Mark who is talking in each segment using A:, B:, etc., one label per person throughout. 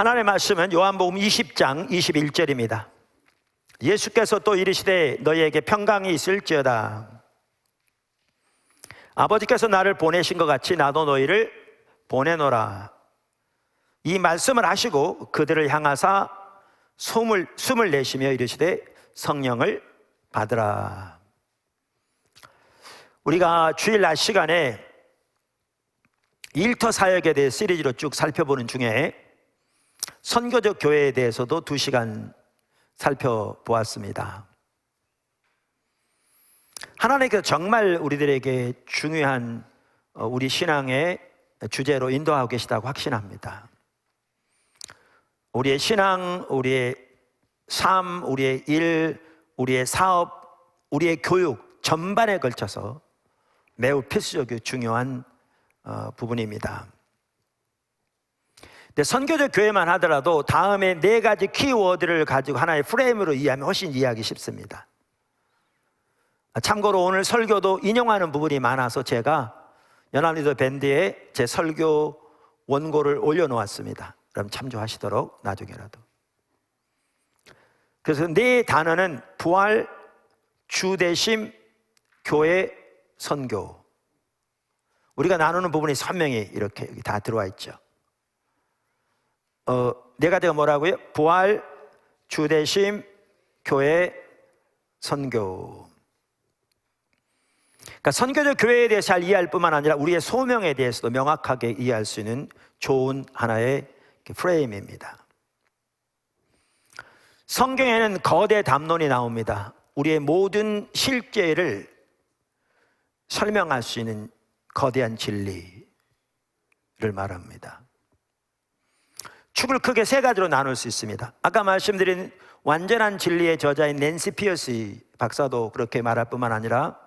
A: 하나님의 말씀은 요한복음 20장 21절입니다. 예수께서 또 이르시되 너희에게 평강이 있을지어다. 아버지께서 나를 보내신 것 같이 나도 너희를 보내노라. 이 말씀을 하시고 그들을 향하사 숨을 내쉬며 이르시되 성령을 받으라. 우리가 주일 낮 시간에 일터 사역에 대해 시리즈로 쭉 살펴보는 중에 선교적 교회에 대해서도 2시간 살펴보았습니다. 하나님께서 정말 우리들에게 중요한 우리 신앙의 주제로 인도하고 계시다고 확신합니다. 우리의 신앙, 우리의 삶, 우리의 일, 우리의 사업, 우리의 교육 전반에 걸쳐서 매우 필수적이고 중요한 부분입니다. 근데 선교적 교회만 하더라도 다음에 4가지 키워드를 가지고 하나의 프레임으로 이해하면 훨씬 이해하기 쉽습니다. 참고로 오늘 설교도 인용하는 부분이 많아서 제가 연합리더 밴드에 제 설교 원고를 올려놓았습니다. 그럼 참조하시도록 나중에라도. 그래서 4단어는 부활, 주대심, 교회, 선교. 우리가 나누는 부분이 선명히 이렇게 다 들어와 있죠. 4가지가 뭐라고요? 부활, 주대심, 교회, 선교. 그러니까 선교적 교회에 대해서 잘 이해할 뿐만 아니라 우리의 소명에 대해서도 명확하게 이해할 수 있는 좋은 하나의 프레임입니다. 성경에는 거대 담론이 나옵니다. 우리의 모든 실제를 설명할 수 있는 거대한 진리를 말합니다. 축을 크게 3가지로 나눌 수 있습니다. 아까 말씀드린 완전한 진리의 저자인 낸시 피어스 박사도 그렇게 말할 뿐만 아니라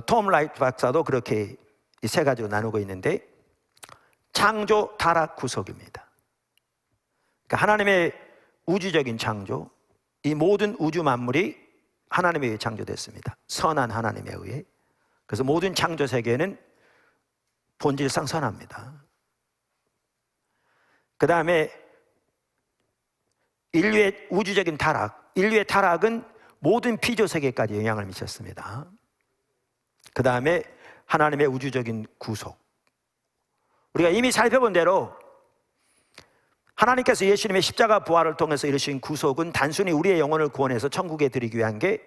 A: 톰 라이트 박사도 그렇게 이 3가지로 나누고 있는데, 창조, 타락, 구속입니다. 그러니까 하나님의 우주적인 창조, 이 모든 우주 만물이 하나님에 의해 창조됐습니다. 선한 하나님에 의해. 그래서 모든 창조 세계는 본질상 선합니다. 그 다음에 인류의 우주적인 타락, 인류의 타락은 모든 피조 세계까지 영향을 미쳤습니다. 그 다음에 하나님의 우주적인 구속. 우리가 이미 살펴본 대로 하나님께서 예수님의 십자가 부활을 통해서 이루신 구속은 단순히 우리의 영혼을 구원해서 천국에 드리기 위한 게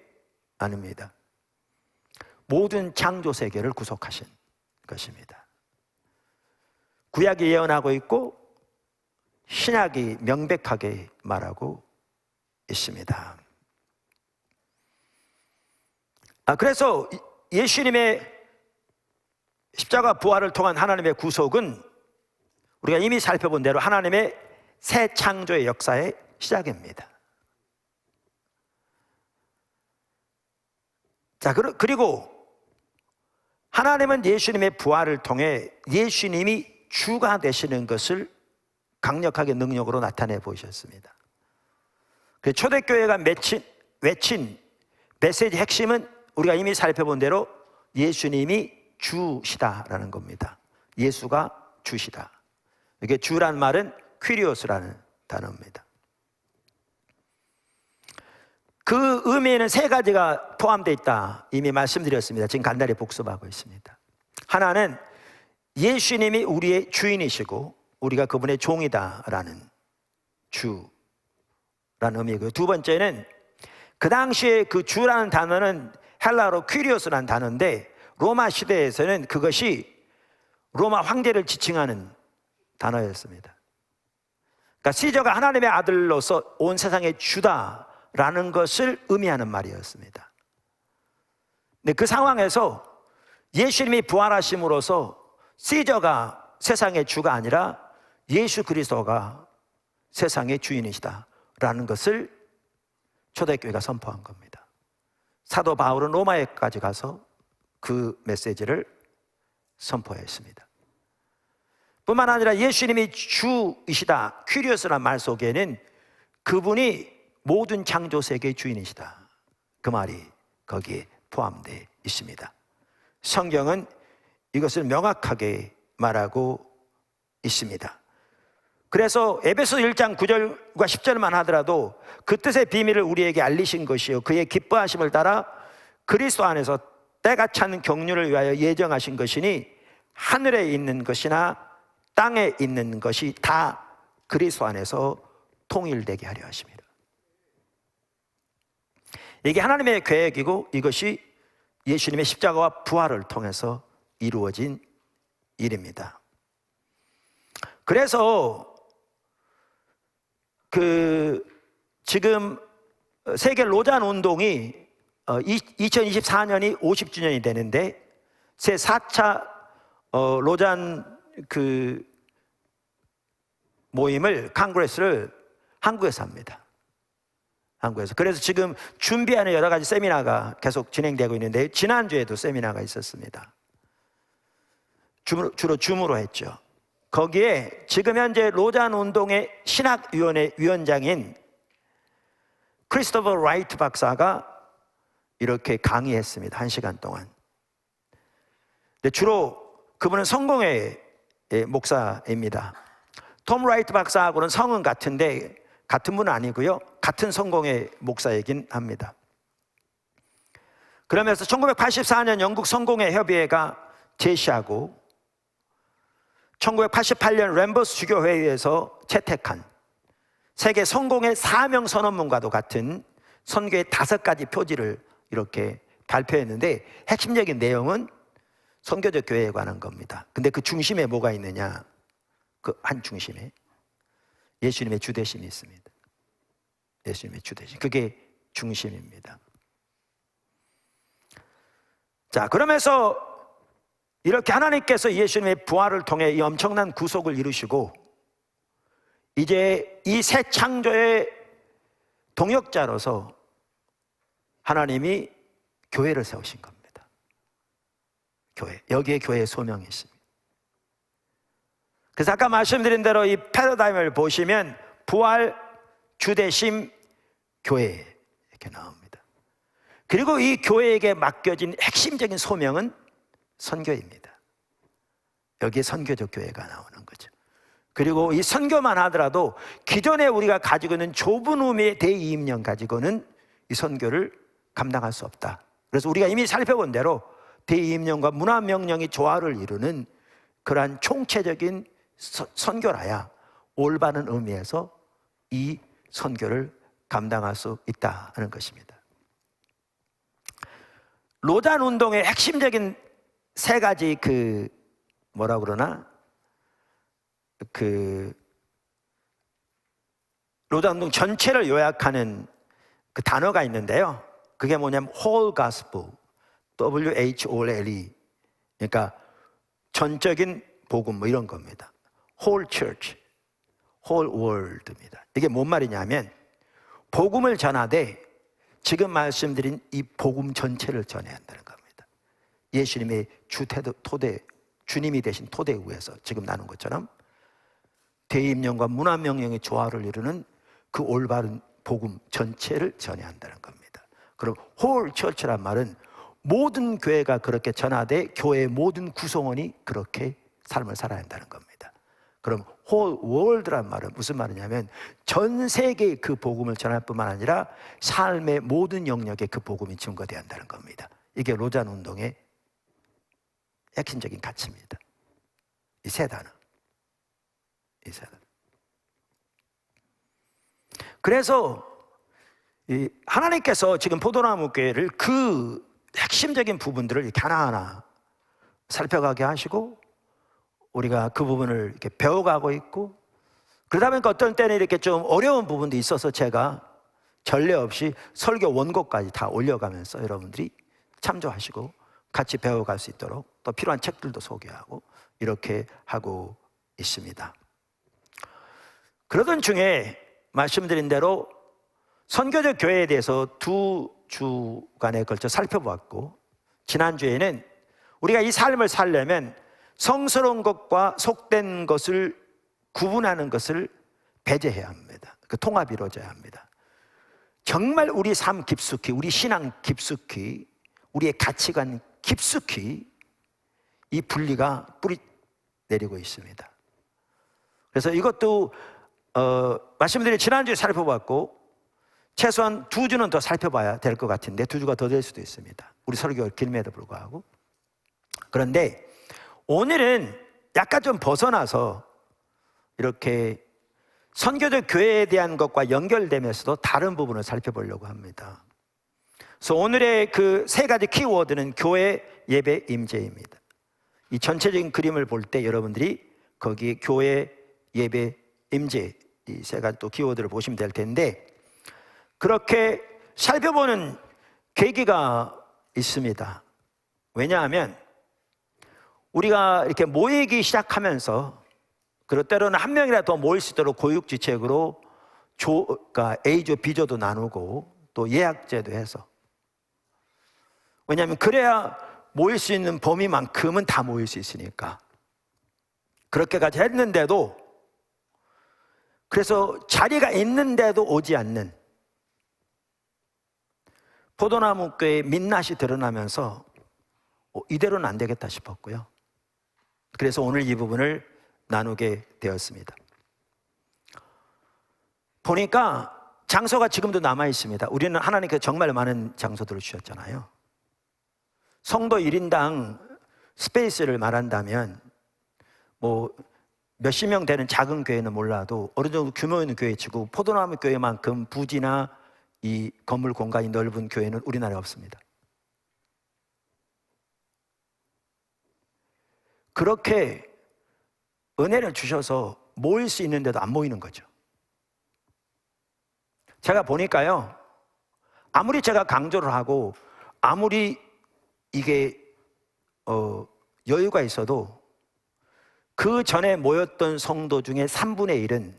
A: 아닙니다. 모든 창조 세계를 구속하신 것입니다. 구약이 예언하고 있고 신약이 명백하게 말하고 있습니다. 그래서 예수님의 십자가 부활을 통한 하나님의 구속은 우리가 이미 살펴본 대로 하나님의 새 창조의 역사의 시작입니다. 자, 그리고 하나님은 예수님의 부활을 통해 예수님이 주가 되시는 것을 강력하게 능력으로 나타내 보이셨습니다. 그 초대교회가 외친 메시지 핵심은 우리가 이미 살펴본 대로 예수님이 주시다라는 겁니다. 예수가 주시다. 이게 주란 말은 퀴리오스라는 단어입니다. 그 의미에는 3가지가 포함되어 있다 이미 말씀드렸습니다. 지금 간단히 복습하고 있습니다. 하나는 예수님이 우리의 주인이시고 우리가 그분의 종이다라는 주라는 의미고요. 2번째는 그 당시에 그 주라는 단어는 헬라어로 퀴리오스라는 단어인데 로마 시대에서는 그것이 로마 황제를 지칭하는 단어였습니다. 그러니까 시저가 하나님의 아들로서 온 세상의 주다라는 것을 의미하는 말이었습니다. 근데 그 상황에서 예수님이 부활하심으로써 시저가 세상의 주가 아니라 예수 그리스도가 세상의 주인이시다라는 것을 초대교회가 선포한 겁니다. 사도 바울은 로마에까지 가서 그 메시지를 선포했습니다. 뿐만 아니라 예수님이 주이시다, 퀴리오스라는 말 속에는 그분이 모든 창조 세계의 주인이시다, 그 말이 거기에 포함되어 있습니다. 성경은 이것을 명확하게 말하고 있습니다. 그래서 에베소 1장 9절과 10절만 하더라도 그 뜻의 비밀을 우리에게 알리신 것이요 그의 기뻐하심을 따라 그리스도 안에서 때가 찬 경륜을 위하여 예정하신 것이니 하늘에 있는 것이나 땅에 있는 것이 다 그리스도 안에서 통일되게 하려 하십니다. 이게 하나님의 계획이고 이것이 예수님의 십자가와 부활을 통해서 이루어진 일입니다. 그래서 지금 세계 로잔 운동이 2024년이 50주년이 되는데 제 4차 로잔 모임을 컨그레스를 한국에서 합니다. 한국에서. 그래서 지금 준비하는 여러 가지 세미나가 계속 진행되고 있는데 지난주에도 세미나가 있었습니다. 주로 줌으로 했죠. 거기에 지금 현재 로잔 운동의 신학위원회 위원장인 크리스토퍼 라이트 박사가 이렇게 강의했습니다. 1시간 동안. 근데 주로 그분은 성공회 목사입니다. 톰 라이트 박사하고는 성은 같은데 같은 분은 아니고요. 같은 성공회 목사이긴 합니다. 그러면서 1984년 영국 성공회 협의회가 제시하고 1988년 램버스 주교회의에서 채택한 세계 성공회 사명 선언문과도 같은 선교의 5가지 표지를 이렇게 발표했는데 핵심적인 내용은 선교적 교회에 관한 겁니다. 근데 그 중심에 뭐가 있느냐? 그 한 중심에 예수님의 주되심이 있습니다. 예수님의 주되심. 그게 중심입니다. 자, 그러면서 이렇게 하나님께서 예수님의 부활을 통해 이 엄청난 구속을 이루시고 이제 이 새 창조의 동역자로서 하나님이 교회를 세우신 겁니다. 교회. 여기에 교회의 소명이 있습니다. 그래서 아까 말씀드린 대로 이 패러다임을 보시면 부활, 주대심, 교회 이렇게 나옵니다. 그리고 이 교회에게 맡겨진 핵심적인 소명은 선교입니다. 여기에 선교적 교회가 나오는 거죠. 그리고 이 선교만 하더라도 기존에 우리가 가지고 있는 좁은 의미의 대이임령 가지고는 이 선교를 감당할 수 없다. 그래서 우리가 이미 살펴본 대로 대이임령과 문화명령이 조화를 이루는 그러한 총체적인 선교라야 올바른 의미에서 이 선교를 감당할 수 있다는 것입니다. 로잔 운동의 핵심적인 3가지 뭐라 그러나 로잔 운동 전체를 요약하는 그 단어가 있는데요. 그게 뭐냐면 whole gospel, WHOLE, 그러니까 전적인 복음 뭐 이런 겁니다. whole church, whole world입니다. 이게 뭔 말이냐면 복음을 전하되 지금 말씀드린 이 복음 전체를 전해야 한다는 겁니다. 예수님의 주님이 되신 토대 위에서 지금 나눈 것처럼 대임령과 문화명령의 조화를 이루는 그 올바른 복음 전체를 전해야 한다는 겁니다. 그럼 whole church란 말은 모든 교회가 그렇게 전하되 교회의 모든 구성원이 그렇게 삶을 살아야 한다는 겁니다. 그럼 whole world란 말은 무슨 말이냐면 전 세계에 그 복음을 전할 뿐만 아니라 삶의 모든 영역에 그 복음이 증거되어야 한다는 겁니다. 이게 로잔 운동의 핵심적인 가치입니다. 이 3단어. 이 3단어. 그래서 하나님께서 지금 포도나무 교회를 그 핵심적인 부분들을 이렇게 하나하나 살펴가게 하시고 우리가 그 부분을 이렇게 배워가고 있고 그러다 보니까 어떤 때는 이렇게 좀 어려운 부분도 있어서 제가 전례 없이 설교 원고까지 다 올려가면서 여러분들이 참조하시고 같이 배워갈 수 있도록 또 필요한 책들도 소개하고 이렇게 하고 있습니다. 그러던 중에 말씀드린 대로 선교적 교회에 대해서 2주간에 걸쳐 살펴보았고 지난주에는 우리가 이 삶을 살려면 성스러운 것과 속된 것을 구분하는 것을 배제해야 합니다. 그 통합이 이루어져야 합니다. 정말 우리 삶 깊숙이, 우리 신앙 깊숙이, 우리의 가치관 깊숙이 이 분리가 뿌리 내리고 있습니다. 그래서 이것도 말씀드린 지난주에 살펴봤고 최소한 2주는 더 살펴봐야 될 것 같은데 2주가 더 될 수도 있습니다. 우리 설교가 길임에도 불구하고. 그런데 오늘은 약간 좀 벗어나서 이렇게 선교적 교회에 대한 것과 연결되면서도 다른 부분을 살펴보려고 합니다. 그래서 오늘의 그 3가지 키워드는 교회, 예배, 임재입니다. 이 전체적인 그림을 볼 때 여러분들이 거기에 교회, 예배, 임재 이 3가지 또 키워드를 보시면 될 텐데 그렇게 살펴보는 계기가 있습니다. 왜냐하면 우리가 이렇게 모이기 시작하면서 그리고 때로는 한 명이라도 더 모일 수 있도록 고육지책으로 그러니까 A조, B조도 나누고 또 예약제도 해서 왜냐하면 그래야 모일 수 있는 범위만큼은 다 모일 수 있으니까 그렇게까지 했는데도 그래서 자리가 있는데도 오지 않는 포도나무교의 민낯이 드러나면서 이대로는 안 되겠다 싶었고요. 그래서 오늘 이 부분을 나누게 되었습니다. 보니까 장소가 지금도 남아 있습니다. 우리는 하나님께서 정말 많은 장소들을 주셨잖아요. 성도 1인당 스페이스를 말한다면 뭐 몇십 명 되는 작은 교회는 몰라도 어느 정도 규모 있는 교회 치고 포도나무 교회만큼 부지나 이 건물 공간이 넓은 교회는 우리나라에 없습니다. 그렇게 은혜를 주셔서 모일 수 있는데도 안 모이는 거죠. 제가 보니까요, 아무리 제가 강조를 하고 아무리 이게 여유가 있어도 그 전에 모였던 성도 중에 3분의 1은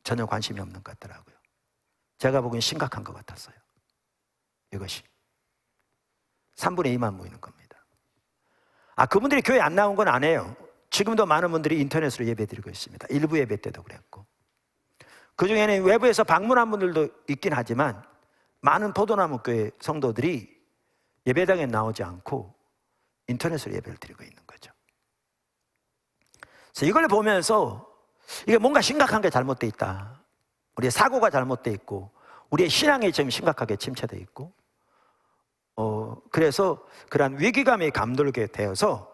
A: 전혀 관심이 없는 것 같더라고요. 제가 보기엔 심각한 것 같았어요. 이것이 3분의 2만 모이는 겁니다. 그분들이 교회 안 나온 건 아니에요. 지금도 많은 분들이 인터넷으로 예배드리고 있습니다. 일부 예배 때도 그랬고 그 중에는 외부에서 방문한 분들도 있긴 하지만 많은 포도나무 교회 성도들이 예배당에 나오지 않고 인터넷으로 예배를 드리고 있는 거죠. 그래서 이걸 보면서 이게 뭔가 심각한 게 잘못되어 있다. 우리의 사고가 잘못되어 있고 우리의 신앙이 좀 심각하게 침체되어 있고 그래서 그러한 위기감이 감돌게 되어서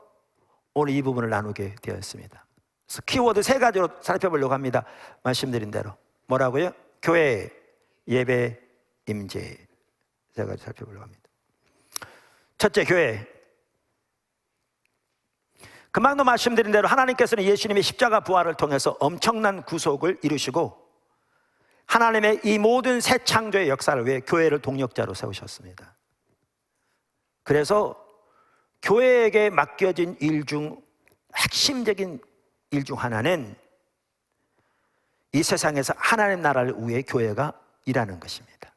A: 오늘 이 부분을 나누게 되었습니다. 그래서 키워드 3가지로 살펴보려고 합니다. 말씀드린 대로 뭐라고요? 교회, 예배, 임재 3가지 살펴보려고 합니다. 첫째, 교회. 금방도 말씀드린 대로 하나님께서는 예수님의 십자가 부활을 통해서 엄청난 구속을 이루시고 하나님의 이 모든 새 창조의 역사를 위해 교회를 동력자로 세우셨습니다. 그래서 교회에게 맡겨진 일 중 핵심적인 일 중 하나는 이 세상에서 하나님 나라를 위해 교회가 일하는 것입니다.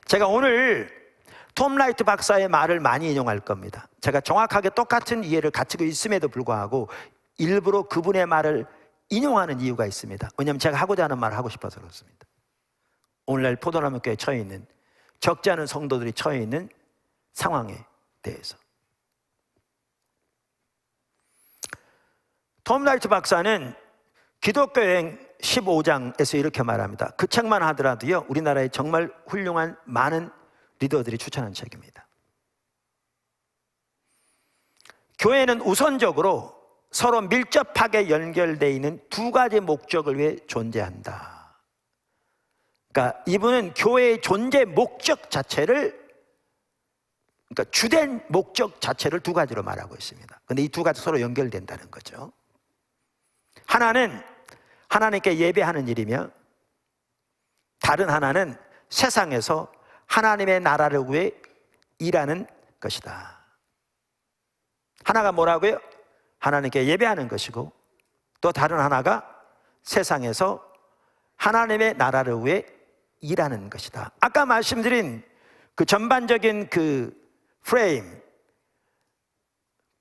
A: 제가 오늘 톰 라이트 박사의 말을 많이 인용할 겁니다. 제가 정확하게 똑같은 이해를 갖추고 있음에도 불구하고 일부러 그분의 말을 인용하는 이유가 있습니다. 왜냐하면 제가 하고자 하는 말을 하고 싶어서 그렇습니다. 오늘날 포도나무 교회에 처해 있는 적지 않은 성도들이 처해 있는 상황에 대해서 톰 라이트 박사는 기독교여행 15장에서 이렇게 말합니다. 그 책만 하더라도요 우리나라에 정말 훌륭한 많은 리더들이 추천한 책입니다. 교회는 우선적으로 서로 밀접하게 연결되어 있는 2가지 목적을 위해 존재한다. 그러니까 이분은 교회의 존재 목적 자체를 그러니까 주된 목적 자체를 2가지로 말하고 있습니다. 그런데 이 2가지 서로 연결된다는 거죠. 하나는 하나님께 예배하는 일이며 다른 하나는 세상에서 하나님의 나라를 위해 일하는 것이다. 하나가 뭐라고요? 하나님께 예배하는 것이고 또 다른 하나가 세상에서 하나님의 나라를 위해 일하는 것이다. 아까 말씀드린 그 전반적인 그 프레임,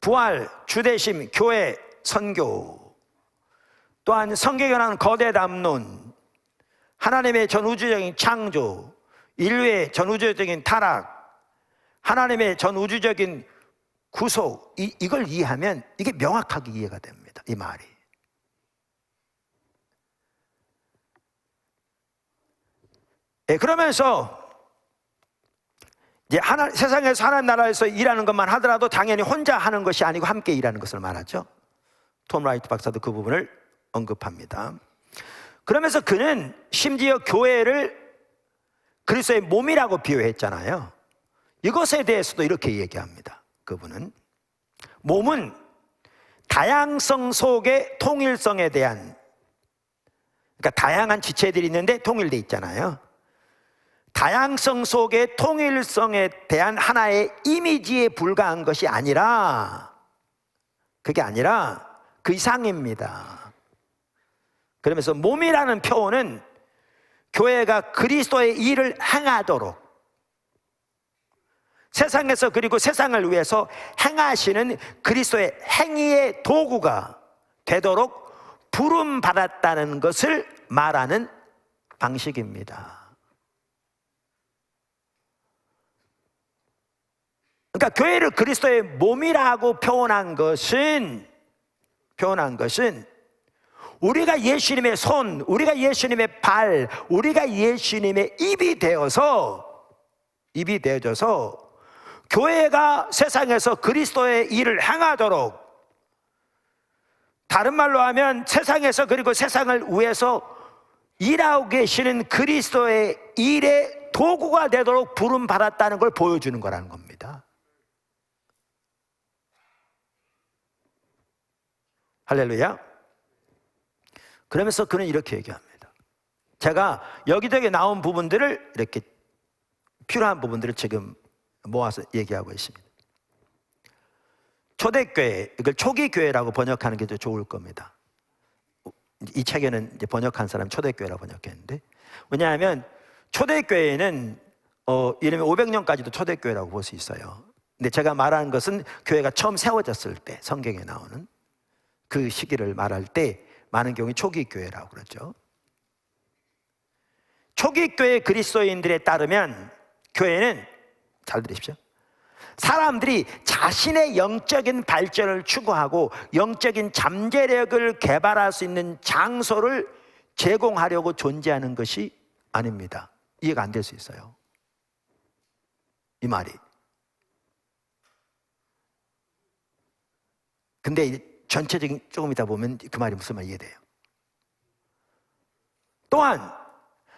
A: 부활, 주대심, 교회, 선교, 또한 성경에 나오는 거대 담론, 하나님의 전우주적인 창조, 인류의 전우주적인 타락, 하나님의 전우주적인 구속, 이걸 이해하면 이게 명확하게 이해가 됩니다. 이 말이. 그러면서 이제 세상에서 하나님 나라에서 일하는 것만 하더라도 당연히 혼자 하는 것이 아니고 함께 일하는 것을 말하죠. 톰 라이트 박사도 그 부분을 언급합니다. 그러면서 그는 심지어 교회를 그리스도의 몸이라고 비유했잖아요. 이것에 대해서도 이렇게 얘기합니다. 그분은 몸은 다양성 속의 통일성에 대한, 그러니까 다양한 지체들이 있는데 통일돼 있잖아요. 다양성 속의 통일성에 대한 하나의 이미지에 불과한 것이 아니라, 그게 아니라 그 이상입니다. 그러면서 몸이라는 표현은 교회가 그리스도의 일을 행하도록, 세상에서 그리고 세상을 위해서 행하시는 그리스도의 행위의 도구가 되도록 부름받았다는 것을 말하는 방식입니다. 그러니까 교회를 그리스도의 몸이라고 표현한 것은 우리가 예수님의 손, 우리가 예수님의 발, 우리가 예수님의 입이 되어져서 교회가 세상에서 그리스도의 일을 행하도록, 다른 말로 하면 세상에서 그리고 세상을 위해서 일하고 계시는 그리스도의 일의 도구가 되도록 부름받았다는 걸 보여주는 거라는 겁니다. 할렐루야. 그러면서 그는 이렇게 얘기합니다. 제가 여기저기 나온 부분들을, 이렇게 필요한 부분들을 지금 모아서 얘기하고 있습니다. 초대교회, 이걸 초기교회라고 번역하는 게 더 좋을 겁니다. 이 책에는 이제 번역한 사람 초대교회라고 번역했는데, 왜냐하면 초대교회는 이러면 500년까지도 초대교회라고 볼 수 있어요. 근데 제가 말하는 것은 교회가 처음 세워졌을 때, 성경에 나오는 그 시기를 말할 때 많은 경우에 초기교회라고 그러죠. 초기교회 그리스도인들에 따르면 교회는, 잘 들으십시오, 사람들이 자신의 영적인 발전을 추구하고 영적인 잠재력을 개발할 수 있는 장소를 제공하려고 존재하는 것이 아닙니다. 이해가 안 될 수 있어요, 이 말이. 근데 전체적인, 조금 이따 보면 그 말이 무슨 말 이해돼요. 또한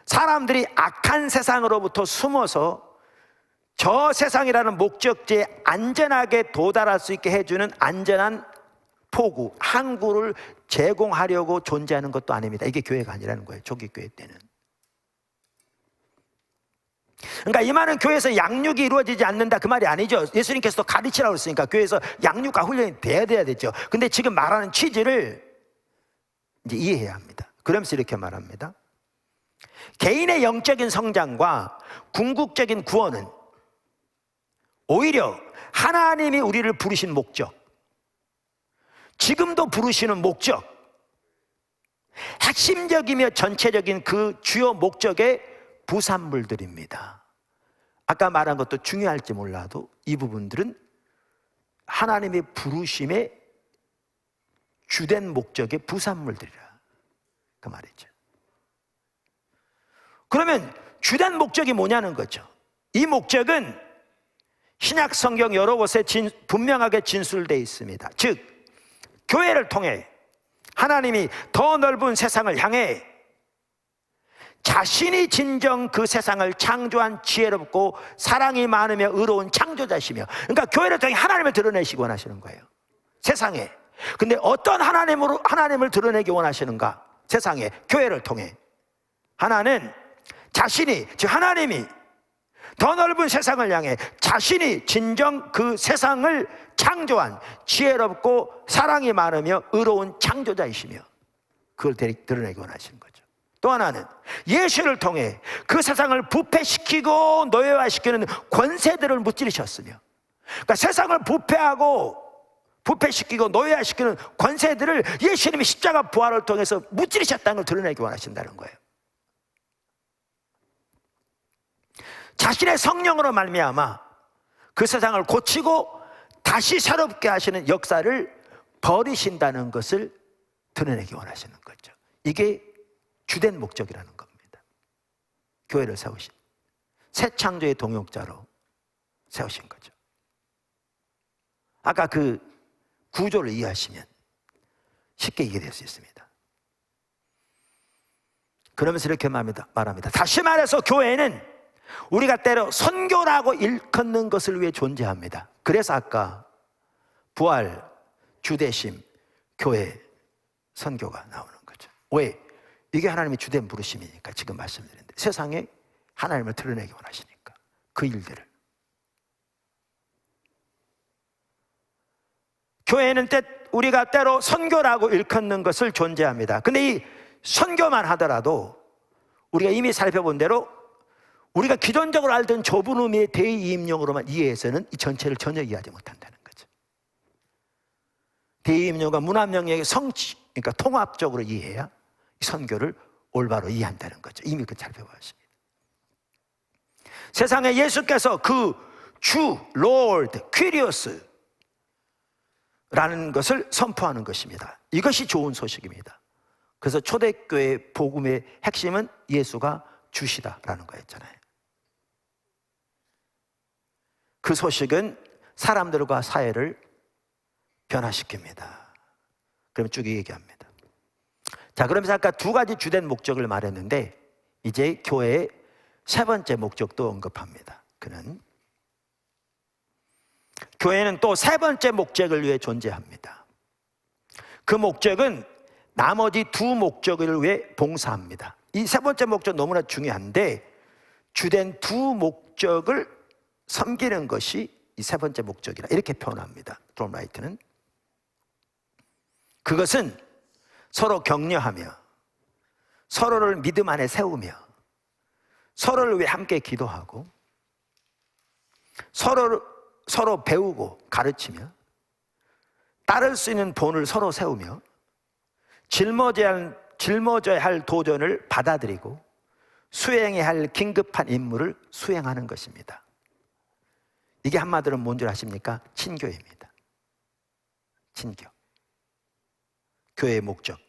A: 사람들이 악한 세상으로부터 숨어서 저 세상이라는 목적지에 안전하게 도달할 수 있게 해주는 안전한 포구, 항구를 제공하려고 존재하는 것도 아닙니다. 이게 교회가 아니라는 거예요, 초기 교회 때는. 그러니까 이 말은 교회에서 양육이 이루어지지 않는다, 그 말이 아니죠. 예수님께서도 가르치라고 했으니까 교회에서 양육과 훈련이 돼야 되죠. 근데 지금 말하는 취지를 이제 이해해야 합니다. 그러면서 이렇게 말합니다. 개인의 영적인 성장과 궁극적인 구원은 오히려 하나님이 우리를 부르신 목적, 지금도 부르시는 목적, 핵심적이며 전체적인 그 주요 목적의 부산물들입니다. 아까 말한 것도 중요할지 몰라도 이 부분들은 하나님의 부르심의 주된 목적의 부산물들이라, 그 말이죠. 그러면 주된 목적이 뭐냐는 거죠. 이 목적은 신약 성경 여러 곳에 분명하게 진술되어 있습니다. 즉 교회를 통해 하나님이 더 넓은 세상을 향해 자신이 진정 그 세상을 창조한 지혜롭고 사랑이 많으며 의로운 창조자시며, 그러니까 교회를 통해 하나님을 드러내시기 원하시는 거예요, 세상에. 근데 어떤 하나님을 드러내기 원하시는가? 세상에, 교회를 통해. 하나는 자신이, 즉 하나님이 더 넓은 세상을 향해 자신이 진정 그 세상을 창조한 지혜롭고 사랑이 많으며 의로운 창조자이시며, 그걸 드러내기 원하시는 거죠. 또 하나는 예수를 통해 그 세상을 부패시키고 노예화시키는 권세들을 무찌르셨으며, 그러니까 세상을 부패시키고 노예화시키는 권세들을 예수님이 십자가 부활을 통해서 무찌르셨다는 걸 드러내기 원하신다는 거예요. 자신의 성령으로 말미암아 그 세상을 고치고 다시 새롭게 하시는 역사를 벌이신다는 것을 드러내기 원하시는 거죠. 이게 주된 목적이라는 겁니다. 교회를 세우신, 새 창조의 동역자로 세우신 거죠. 아까 그 구조를 이해하시면 쉽게 이해될 수 있습니다. 그러면서 이렇게 말합니다. 다시 말해서 교회는 우리가 때로 선교라고 일컫는 것을 위해 존재합니다. 그래서 아까 부활, 주대심, 교회, 선교가 나오는 거죠. 왜? 이게 하나님의 주된 부르심이니까. 지금 말씀드렸는데 세상에 하나님을 드러내기 원하시니까 그 일들을. 교회는 우리가 때로 선교라고 일컫는 것을 존재합니다. 근데 이 선교만 하더라도 우리가 이미 살펴본 대로 우리가 기존적으로 알던 좁은 의미의 대의임용으로만 이해해서는 이 전체를 전혀 이해하지 못한다는 거죠. 대의임용과 문화명령의 성취, 그러니까 통합적으로 이해해야 이 선교를 올바로 이해한다는 거죠. 이미 그 살펴봤습니다. 세상에 예수께서 그 주, Lord, Kyrios 라는 것을 선포하는 것입니다. 이것이 좋은 소식입니다. 그래서 초대교회 복음의 핵심은 예수가 주시다라는 거였잖아요. 그 소식은 사람들과 사회를 변화시킵니다. 그럼 쭉 얘기합니다. 자, 그러면서 아까 두 가지 주된 목적을 말했는데 이제 교회의 세 번째 목적도 언급합니다. 그는 교회는 또 세 번째 목적을 위해 존재합니다. 그 목적은 나머지 두 목적을 위해 봉사합니다. 이 세 번째 목적 너무나 중요한데 주된 두 목적을 섬기는 것이 이 세 번째 목적이라 이렇게 표현합니다. 톰 라이트는 그것은 서로 격려하며 서로를 믿음 안에 세우며 서로를 위해 함께 기도하고 서로 배우고 가르치며 따를 수 있는 본을 서로 세우며 짊어져야 할 도전을 받아들이고 수행해야 할 긴급한 임무를 수행하는 것입니다. 이게 한마디로 뭔 줄 아십니까? 친교입니다. 친교. 교회의 목적.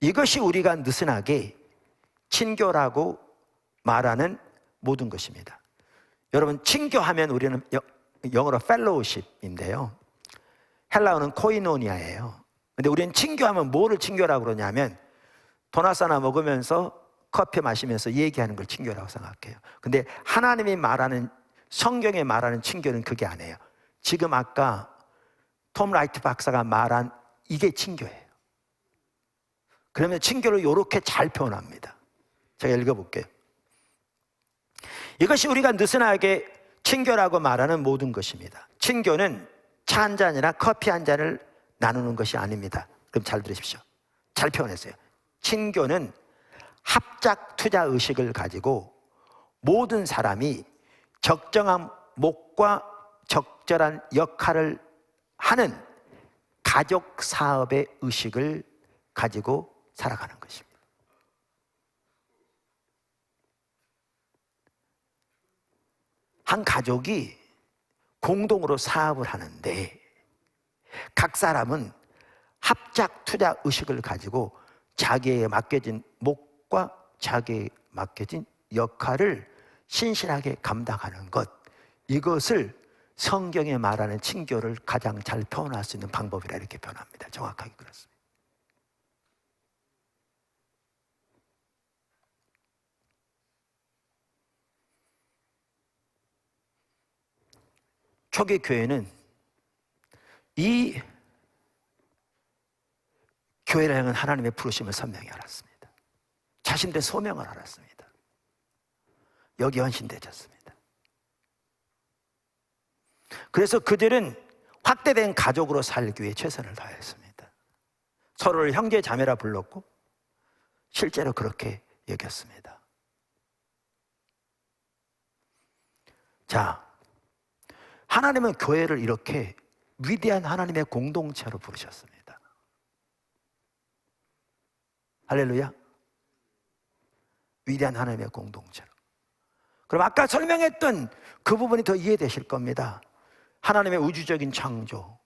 A: 이것이 우리가 느슨하게 친교라고 말하는 모든 것입니다. 여러분, 친교하면 우리는 영어로 fellowship인데요. 헬라어는 코이노니아예요. 근데 우리는 친교하면 뭐를 친교라고 그러냐면 도넛 하나 먹으면서 커피 마시면서 얘기하는 걸 친교라고 생각해요. 근데 하나님이 말하는, 성경에 말하는 친교는 그게 아니에요. 지금 아까 톰 라이트 박사가 말한 이게 친교예요. 그러면 친교를 이렇게 잘 표현합니다. 제가 읽어볼게요. 이것이 우리가 느슨하게 친교라고 말하는 모든 것입니다. 친교는 차 한 잔이나 커피 한 잔을 나누는 것이 아닙니다. 그럼 잘 들으십시오. 잘 표현했어요. 친교는 합작 투자 의식을 가지고 모든 사람이 적정한 목과 적절한 역할을 하는 가족 사업의 의식을 가지고 살아가는 것입니다. 한 가족이 공동으로 사업을 하는데 각 사람은 합작 투자 의식을 가지고 자기에게 맡겨진 목과 자기에게 맡겨진 역할을 신실하게 감당하는 것, 이것을 성경에 말하는 친교를 가장 잘 표현할 수 있는 방법이라 이렇게 표현합니다. 정확하게 그렇습니다. 초기 교회는 이 교회를 향한 하나님의 부르심을 선명히 알았습니다. 자신들의 소명을 알았습니다. 여기 헌신되셨습니다. 그래서 그들은 확대된 가족으로 살기 위해 최선을 다했습니다. 서로를 형제 자매라 불렀고 실제로 그렇게 여겼습니다. 자, 하나님은 교회를 이렇게 위대한 하나님의 공동체로 부르셨습니다. 할렐루야. 위대한 하나님의 공동체로. 그럼 아까 설명했던 그 부분이 더 이해되실 겁니다. 하나님의 우주적인 창조,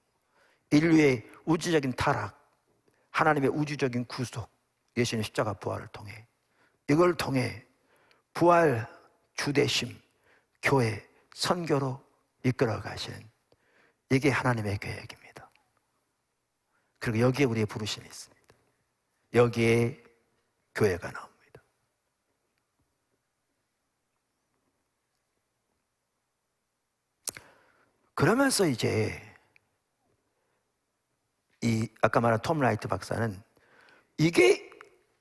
A: 인류의 우주적인 타락, 하나님의 우주적인 구속, 예수님의 십자가 부활을 통해, 이걸 통해 부활, 주대심, 교회, 선교로 이끌어 가시는, 이게 하나님의 계획입니다. 그리고 여기에 우리의 부르심이 있습니다. 여기에 교회가 나옵니다. 그러면서 이제 이 아까 말한 톰 라이트 박사는 이게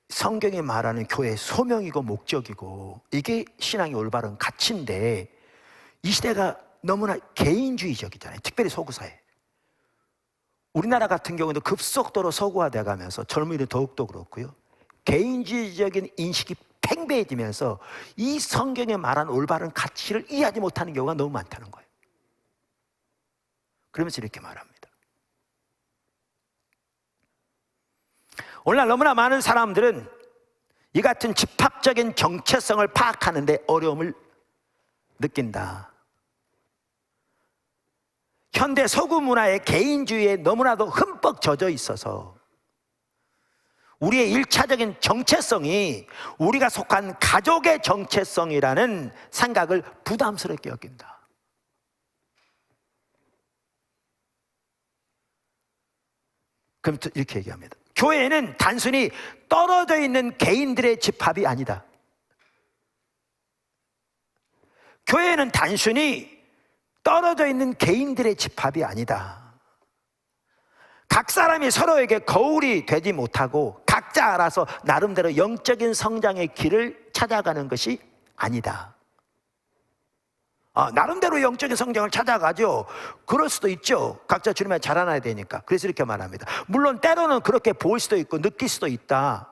A: 성경이 말하는 교회의 소명이고 목적이고 이게 신앙의 올바른 가치인데, 이 시대가 너무나 개인주의적이잖아요. 특별히 서구사회. 우리나라 같은 경우도 급속도로 서구화돼 가면서 젊은이들 더욱더 그렇고요. 개인주의적인 인식이 팽배해지면서 이 성경에 말한 올바른 가치를 이해하지 못하는 경우가 너무 많다는 거예요. 그러면서 이렇게 말합니다. 오늘날 너무나 많은 사람들은 이 같은 집합적인 정체성을 파악하는 데 어려움을 느낀다. 현대 서구 문화의 개인주의에 너무나도 흠뻑 젖어 있어서 우리의 일차적인 정체성이 우리가 속한 가족의 정체성이라는 생각을 부담스럽게 여긴다. 그럼 이렇게 얘기합니다. 교회는 단순히 떨어져 있는 개인들의 집합이 아니다. 교회는 단순히 떨어져 있는 개인들의 집합이 아니다. 각 사람이 서로에게 거울이 되지 못하고 각자 알아서 나름대로 영적인 성장의 길을 찾아가는 것이 아니다. 나름대로 영적인 성장을 찾아가죠. 그럴 수도 있죠. 각자 주님을 자라나야 되니까. 그래서 이렇게 말합니다. 물론 때로는 그렇게 보일 수도 있고 느낄 수도 있다.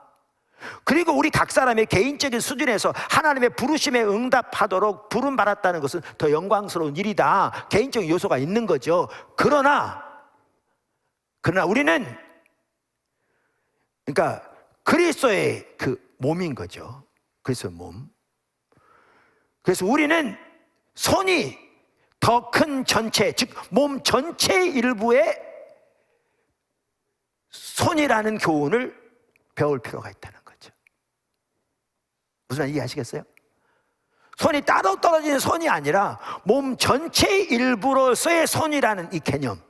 A: 그리고 우리 각 사람의 개인적인 수준에서 하나님의 부르심에 응답하도록 부름받았다는 것은 더 영광스러운 일이다. 개인적인 요소가 있는 거죠. 그러나 우리는 그러니까 그리스도의 그 몸인 거죠. 그리스도의 몸. 그래서 우리는 손이 더 큰 전체, 즉 몸 전체의 일부의 손이라는 교훈을 배울 필요가 있다는 거죠. 무슨 말인지 이해하시겠어요? 손이 따로 떨어지는 손이 아니라 몸 전체의 일부로서의 손이라는 이 개념.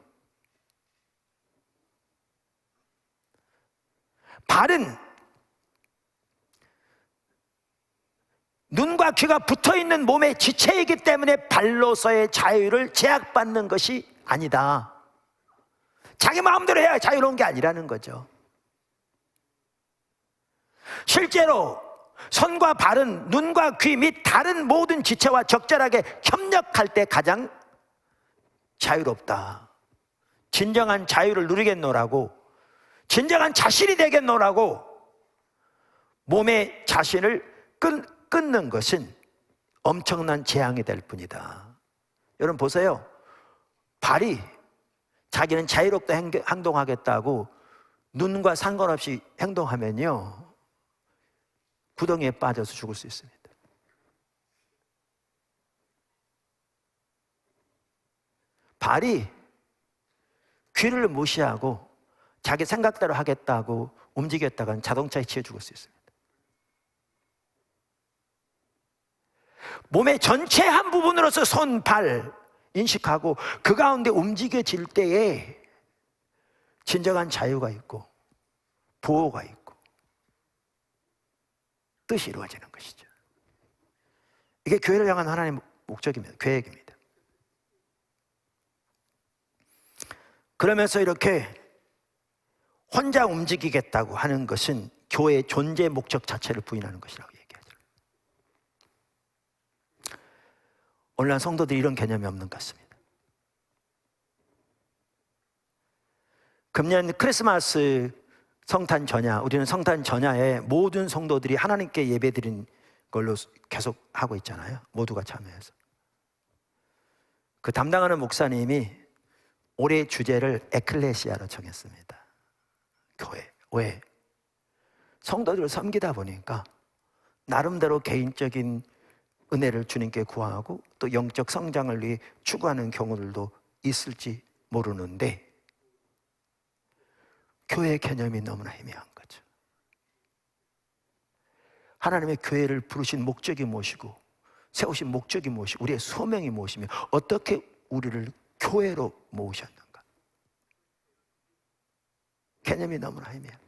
A: 발은 눈과 귀가 붙어있는 몸의 지체이기 때문에 발로서의 자유를 제약받는 것이 아니다. 자기 마음대로 해야 자유로운 게 아니라는 거죠. 실제로 손과 발은 눈과 귀 및 다른 모든 지체와 적절하게 협력할 때 가장 자유롭다. 진정한 자유를 누리겠노라고, 진정한 자신이 되겠노라고 몸의 자신을 끊는 것은 엄청난 재앙이 될 뿐이다. 여러분 보세요. 발이 자기는 자유롭게 행동하겠다고 눈과 상관없이 행동하면요, 구덩이에 빠져서 죽을 수 있습니다. 발이 귀를 무시하고 자기 생각대로 하겠다고 움직였다간 자동차에 치여 죽을 수 있습니다. 몸의 전체 한 부분으로서 손, 발 인식하고 그 가운데 움직여질 때에 진정한 자유가 있고 보호가 있고 뜻이 이루어지는 것이죠. 이게 교회를 향한 하나님의 목적입니다. 계획입니다. 그러면서 이렇게 혼자 움직이겠다고 하는 것은 교회의 존재 목적 자체를 부인하는 것이라고 얘기하죠. 오늘날 성도들이 이런 개념이 없는 것 같습니다. 금년 크리스마스 성탄 전야, 우리는 성탄 전야에 모든 성도들이 하나님께 예배드린 걸로 계속 하고 있잖아요. 모두가 참여해서. 그 담당하는 목사님이 올해 주제를 에클레시아로 정했습니다. 교회. 왜? 성도들을 섬기다 보니까 나름대로 개인적인 은혜를 주님께 구하고 또 영적 성장을 위해 추구하는 경우들도 있을지 모르는데 교회 개념이 너무나 희미한 거죠. 하나님의 교회를 부르신 목적이 무엇이고 세우신 목적이 무엇이고 우리의 소명이 무엇이며 어떻게 우리를 교회로 모으셨는가. 개념이 너무나 애매해요.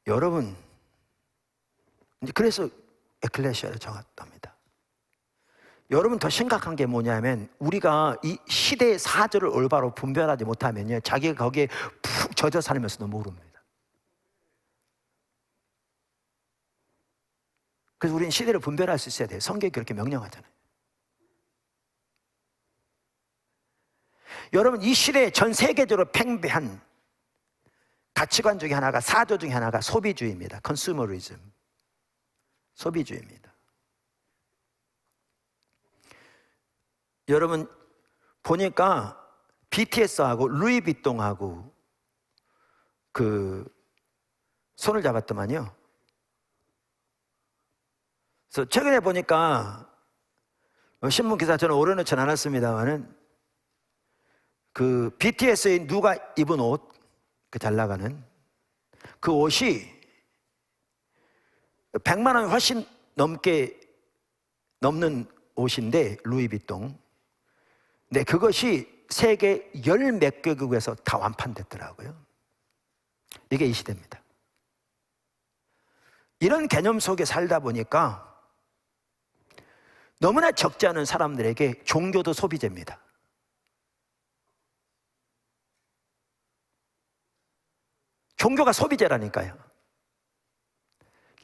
A: 여러분, 그래서 에클레시아를 정했답니다. 여러분, 더 심각한 게 뭐냐면 우리가 이 시대의 사조를 올바로 분별하지 못하면요, 자기가 거기에 푹 젖어 살면서도 모릅니다. 그래서 우리는 시대를 분별할 수 있어야 돼요. 성경이 그렇게 명령하잖아요. 여러분, 이 시대에 전 세계적으로 팽배한 가치관 중에 하나가, 사조 중에 하나가 소비주의입니다. 컨슈머리즘, 소비주의입니다. 여러분 보니까 BTS하고 루이비통하고 손을 잡았더만요. 그래서 최근에 보니까 신문 기사, 저는 오려놓지 않았습니다만은 BTS의 누가 입은 옷, 잘 나가는 그 옷이 100만 원 훨씬 넘는 옷인데, 루이비통. 근데 그것이 세계 열 몇 개국에서 다 완판됐더라고요. 이게 이 시대입니다. 이런 개념 속에 살다 보니까 너무나 적지 않은 사람들에게 종교도 소비재입니다. 종교가 소비재라니까요.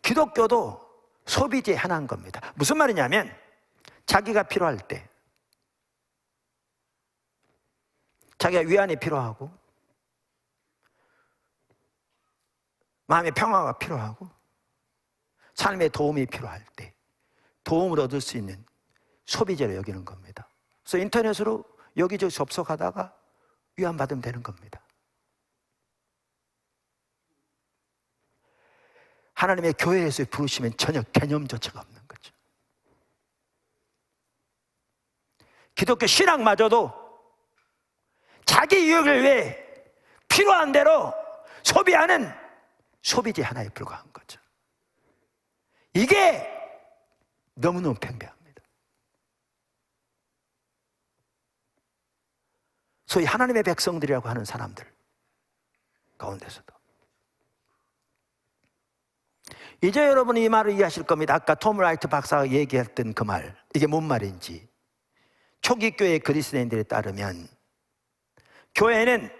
A: 기독교도 소비재 하나인 겁니다. 무슨 말이냐면 자기가 필요할 때, 자기가 위안이 필요하고 마음의 평화가 필요하고 삶의 도움이 필요할 때 도움을 얻을 수 있는 소비재로 여기는 겁니다. 그래서 인터넷으로 여기저기 접속하다가 위안받으면 되는 겁니다. 하나님의 교회에서 부르시면 전혀 개념조차가 없는 거죠. 기독교 신앙마저도 자기 유익을 위해 필요한 대로 소비하는 소비재 하나에 불과한 거죠. 이게 너무너무 팽배합니다. 소위 하나님의 백성들이라고 하는 사람들 가운데서도 이제 여러분이 이 말을 이해하실 겁니다. 아까 톰 라이트 박사가 얘기했던 그 말, 이게 뭔 말인지. 초기 교회 그리스도인들에 따르면 교회는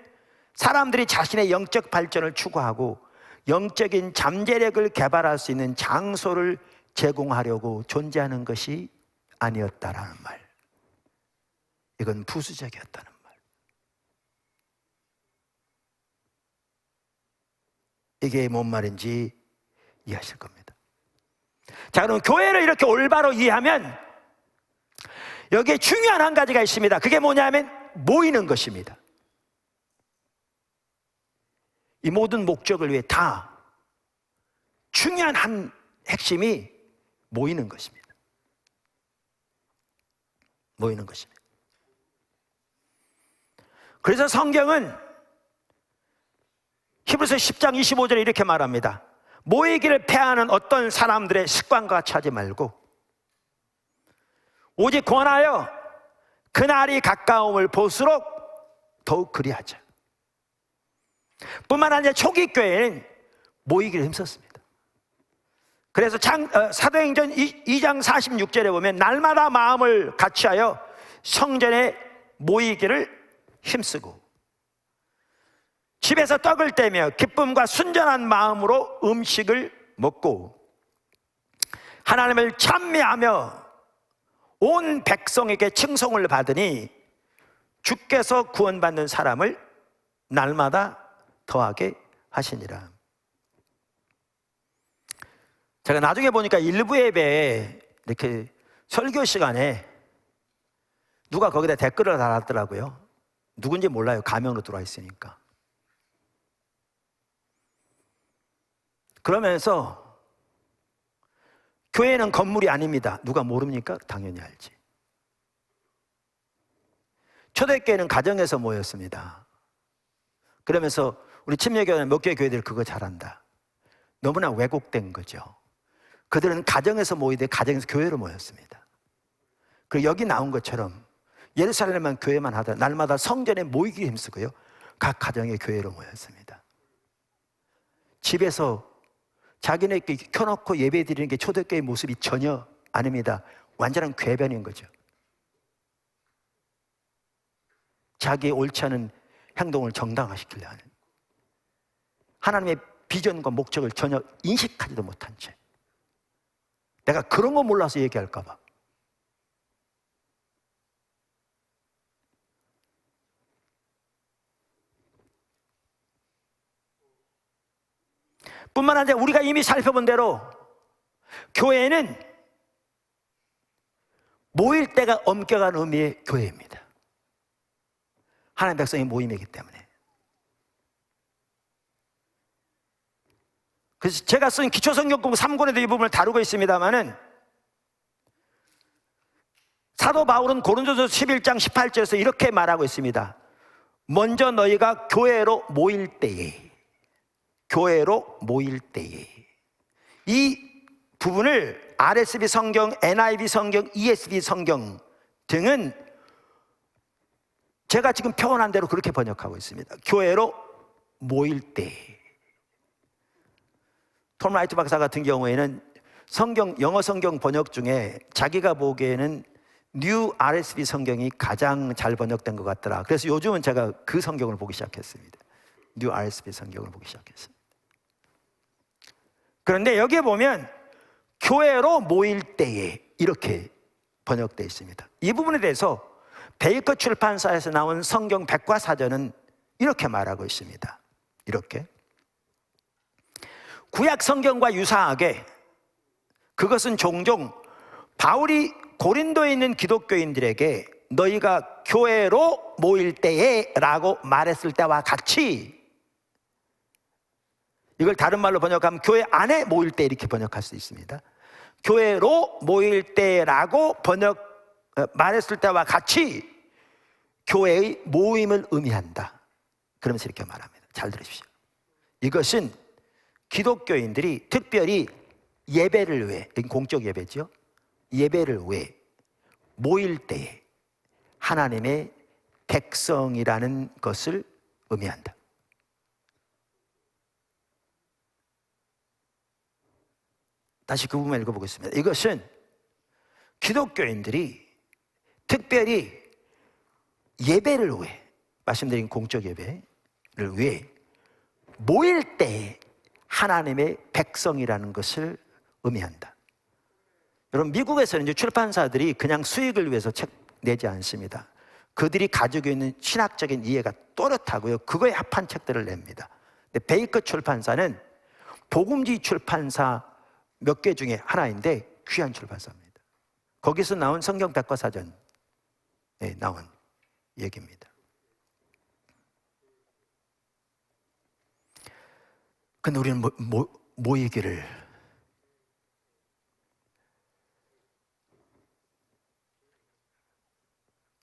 A: 사람들이 자신의 영적 발전을 추구하고 영적인 잠재력을 개발할 수 있는 장소를 제공하려고 존재하는 것이 아니었다라는 말. 이건 부수적이었다는 말. 이게 뭔 말인지 이해하실 겁니다. 자, 그럼 교회를 이렇게 올바로 이해하면 여기에 중요한 한 가지가 있습니다. 그게 뭐냐면 모이는 것입니다. 이 모든 목적을 위해 다 중요한 한 핵심이 모이는 것입니다. 모이는 것입니다. 그래서 성경은 히브리서 10장 25절에 이렇게 말합니다. 모이기를 패하는 어떤 사람들의 습관과 같이 하지 말고 오직 권하여 그날이 가까움을 볼수록 더욱 그리하자. 뿐만 아니라 초기 교회는 모이기를 힘썼습니다. 그래서 사도행전 2장 46절에 보면 날마다 마음을 같이하여 성전에 모이기를 힘쓰고 집에서 떡을 떼며 기쁨과 순전한 마음으로 음식을 먹고 하나님을 찬미하며 온 백성에게 칭송을 받으니 주께서 구원받는 사람을 날마다 더하게 하시니라. 제가 나중에 보니까 일부 예배에 이렇게 설교 시간에 누가 거기다 댓글을 달았더라고요. 누군지 몰라요. 가명으로 들어와 있으니까. 그러면서 교회는 건물이 아닙니다. 누가 모릅니까? 당연히 알지. 초대교회는 가정에서 모였습니다. 그러면서 우리 침례교회 몇 개 교회들 그거 잘한다. 너무나 왜곡된 거죠. 그들은 가정에서 모이되 가정에서 교회로 모였습니다. 그리고 여기 나온 것처럼 예루살렘만 교회만 하다 날마다 성전에 모이기 힘쓰고요, 각 가정의 교회로 모였습니다. 집에서 자기네끼리 켜놓고 예배 드리는 게 초대교회의 모습이 전혀 아닙니다. 완전한 궤변인 거죠. 자기의 옳지 않은 행동을 정당화시키려 하는, 하나님의 비전과 목적을 전혀 인식하지도 못한 채, 내가 그런 거 몰라서 얘기할까 봐. 뿐만 아니라 우리가 이미 살펴본 대로 교회는 모일 때가 엄격한 의미의 교회입니다. 하나님의 백성의 모임이기 때문에. 그래서 제가 쓴 기초성경 공부 3권에도 이 부분을 다루고 있습니다만은, 사도 바울은 고린도서 11장 18절에서 이렇게 말하고 있습니다. 먼저 너희가 교회로 모일 때에, 교회로 모일 때에. 이 부분을 RSV 성경, NIV 성경, ESV 성경 등은 제가 지금 표현한 대로 그렇게 번역하고 있습니다. 교회로 모일 때. 톰 라이트 박사 같은 경우에는 영어 성경 번역 중에 자기가 보기에는 뉴 RSV 성경이 가장 잘 번역된 것 같더라. 그래서 요즘은 제가 그 성경을 보기 시작했습니다. 뉴 RSV 성경을 보기 시작했습니다. 그런데 여기에 보면 교회로 모일 때에 이렇게 번역되어 있습니다. 이 부분에 대해서 베이커 출판사에서 나온 성경 백과사전은 이렇게 말하고 있습니다. 이렇게, 구약 성경과 유사하게 그것은 종종 바울이 고린도에 있는 기독교인들에게 너희가 교회로 모일 때에 라고 말했을 때와 같이, 이걸 다른 말로 번역하면 교회 안에 모일 때 이렇게 번역할 수 있습니다. 교회로 모일 때라고 말했을 때와 같이 교회의 모임을 의미한다. 그러면서 이렇게 말합니다. 잘 들으십시오. 이것은 기독교인들이 특별히 예배를 위해, 공적 예배죠, 예배를 위해 모일 때에 하나님의 백성이라는 것을 의미한다. 다시 그 부분을 읽어보겠습니다. 이것은 기독교인들이 특별히 예배를 위해, 말씀드린 공적 예배를 위해 모일 때에 하나님의 백성이라는 것을 의미한다. 여러분, 미국에서는 이제 출판사들이 그냥 수익을 위해서 책 내지 않습니다. 그들이 가지고 있는 신학적인 이해가 또렷하고요, 그거에 합한 책들을 냅니다. 근데 베이커 출판사는 복음지 출판사 몇 개 중에 하나인데 귀한 출판사입니다. 거기서 나온 성경 백과사전에 나온 얘기입니다. 근데 우리는 모이기를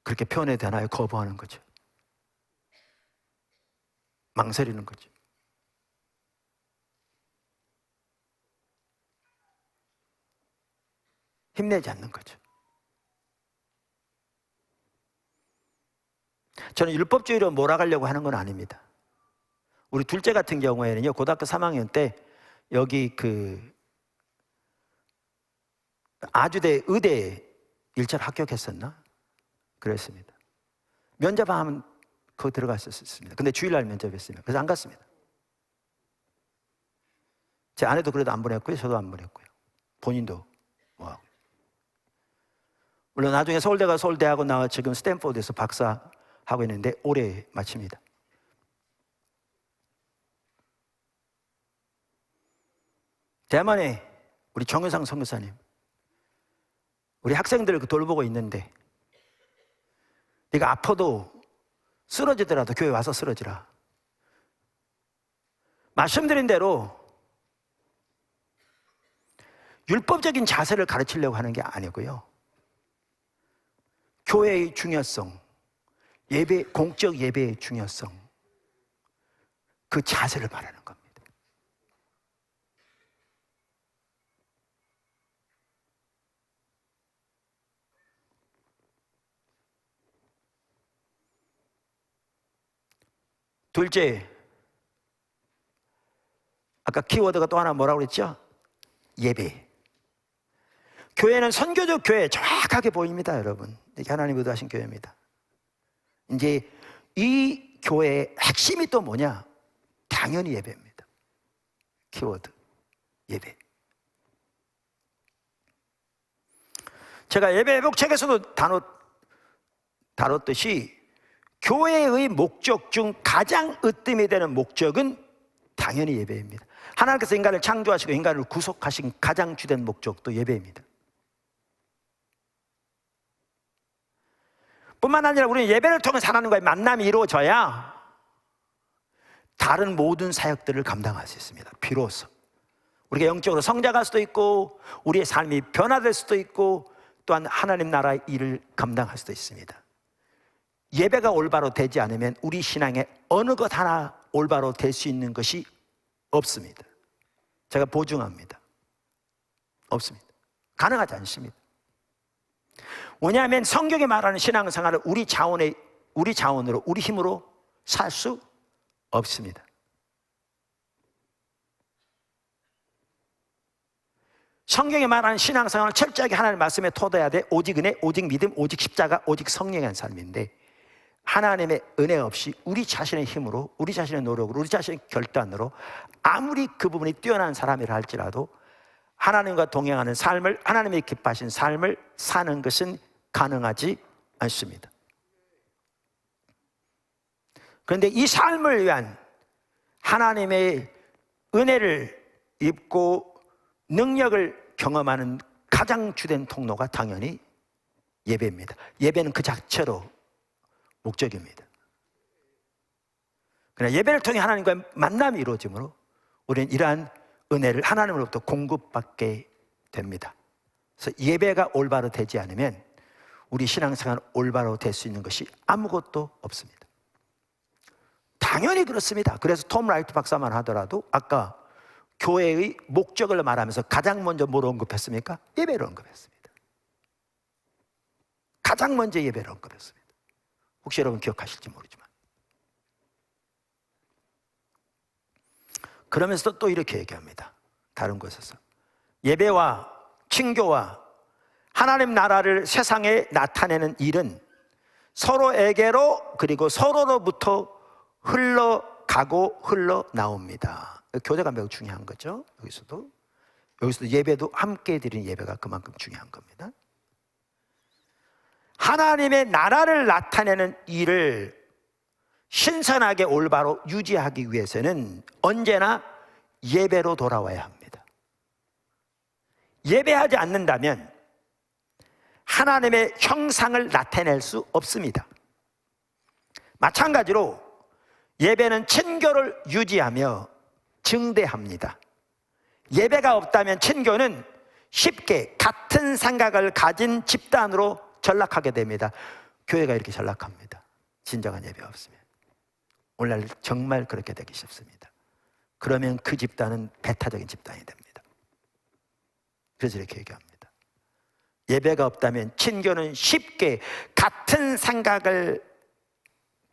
A: 그렇게 표현해야 되나요? 거부하는 거죠. 망설이는 거죠. 힘내지 않는 거죠. 저는 율법주의로 몰아가려고 하는 건 아닙니다. 우리 둘째 같은 경우에는요, 고등학교 3학년 때 여기 아주대 의대 1차로 합격했었나? 그랬습니다. 면접하면 거기 들어갔었습니다. 근데 주일날 면접했습니다. 그래서 안 갔습니다. 제 아내도 그래도 안 보냈고요, 저도 안 보냈고요, 본인도 뭐. 물론 나중에 서울대 가서 서울대하고 나와 지금 스탠포드에서 박사하고 있는데 올해 마칩니다. 대만에 우리 정효상 선교사님, 우리 학생들을 돌보고 있는데, 네가 아파도 쓰러지더라도 교회 와서 쓰러지라. 말씀드린 대로 율법적인 자세를 가르치려고 하는 게 아니고요, 교회의 중요성, 공적 예배의 중요성, 그 자세를 말하는 겁니다. 둘째, 아까 키워드가 또 하나 뭐라고 그랬죠? 예배. 교회는 선교적 교회 정확하게 보입니다, 여러분. 이게 하나님 의도하신 교회입니다. 이제 이 교회의 핵심이 또 뭐냐? 당연히 예배입니다. 키워드, 예배. 제가 예배 회복 책에서도 다뤘듯이 교회의 목적 중 가장 으뜸이 되는 목적은 당연히 예배입니다. 하나님께서 인간을 창조하시고 인간을 구속하신 가장 주된 목적도 예배입니다. 뿐만 아니라 우리는 예배를 통해서 하나님과의 만남이 이루어져야 다른 모든 사역들을 감당할 수 있습니다. 비로소 우리가 영적으로 성장할 수도 있고 우리의 삶이 변화될 수도 있고 또한 하나님 나라의 일을 감당할 수도 있습니다. 예배가 올바로 되지 않으면 우리 신앙에 어느 것 하나 올바로 될 수 있는 것이 없습니다. 제가 보증합니다. 없습니다. 가능하지 않습니다. 왜냐하면 성경이 말하는 신앙생활을 우리 자원으로, 우리 힘으로 살 수 없습니다. 성경이 말하는 신앙생활을 철저하게 하나님의 말씀에 토대해야 돼. 오직 은혜, 오직 믿음, 오직 십자가, 오직 성령의 삶인데 하나님의 은혜 없이 우리 자신의 힘으로, 우리 자신의 노력으로, 우리 자신의 결단으로 아무리 그 부분이 뛰어난 사람이라 할지라도 하나님과 동행하는 삶을, 하나님이 기뻐하신 삶을 사는 것은 가능하지 않습니다. 그런데 이 삶을 위한 하나님의 은혜를 입고 능력을 경험하는 가장 주된 통로가 당연히 예배입니다. 예배는 그 자체로 목적입니다. 그러나 예배를 통해 하나님과의 만남이 이루어지므로 우리는 이러한 은혜를 하나님으로부터 공급받게 됩니다. 그래서 예배가 올바로 되지 않으면 우리 신앙생활 올바로 될 수 있는 것이 아무것도 없습니다. 당연히 그렇습니다. 그래서 톰 라이트 박사만 하더라도 아까 교회의 목적을 말하면서 가장 먼저 뭘 언급했습니까? 예배를 언급했습니다. 가장 먼저 예배를 언급했습니다. 혹시 여러분 기억하실지 모르지만 그러면서 또 이렇게 얘기합니다. 다른 곳에서 예배와 친교와 하나님 나라를 세상에 나타내는 일은 서로에게로 그리고 서로로부터 흘러가고 흘러나옵니다. 교제가 매우 중요한 거죠. 여기서도 예배도 함께 드리는 예배가 그만큼 중요한 겁니다. 하나님의 나라를 나타내는 일을 신선하게 올바로 유지하기 위해서는 언제나 예배로 돌아와야 합니다. 예배하지 않는다면 하나님의 형상을 나타낼 수 없습니다. 마찬가지로 예배는 친교를 유지하며 증대합니다. 예배가 없다면 친교는 쉽게 같은 생각을 가진 집단으로 전락하게 됩니다. 교회가 이렇게 전락합니다. 진정한 예배가 없으면. 오늘날 정말 그렇게 되기 쉽습니다. 그러면 그 집단은 배타적인 집단이 됩니다. 그래서 이렇게 얘기합니다. 예배가 없다면 친교는 쉽게 같은 생각을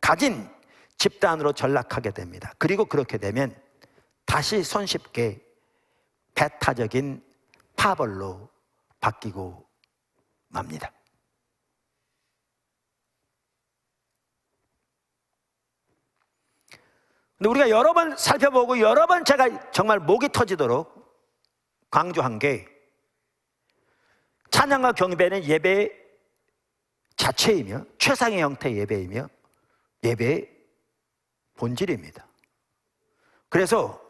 A: 가진 집단으로 전락하게 됩니다. 그리고 그렇게 되면 다시 손쉽게 배타적인 파벌로 바뀌고 맙니다. 근데 우리가 여러 번 살펴보고 여러 번 제가 정말 목이 터지도록 강조한 게 찬양과 경배는 예배 자체이며 최상의 형태의 예배이며 예배의 본질입니다. 그래서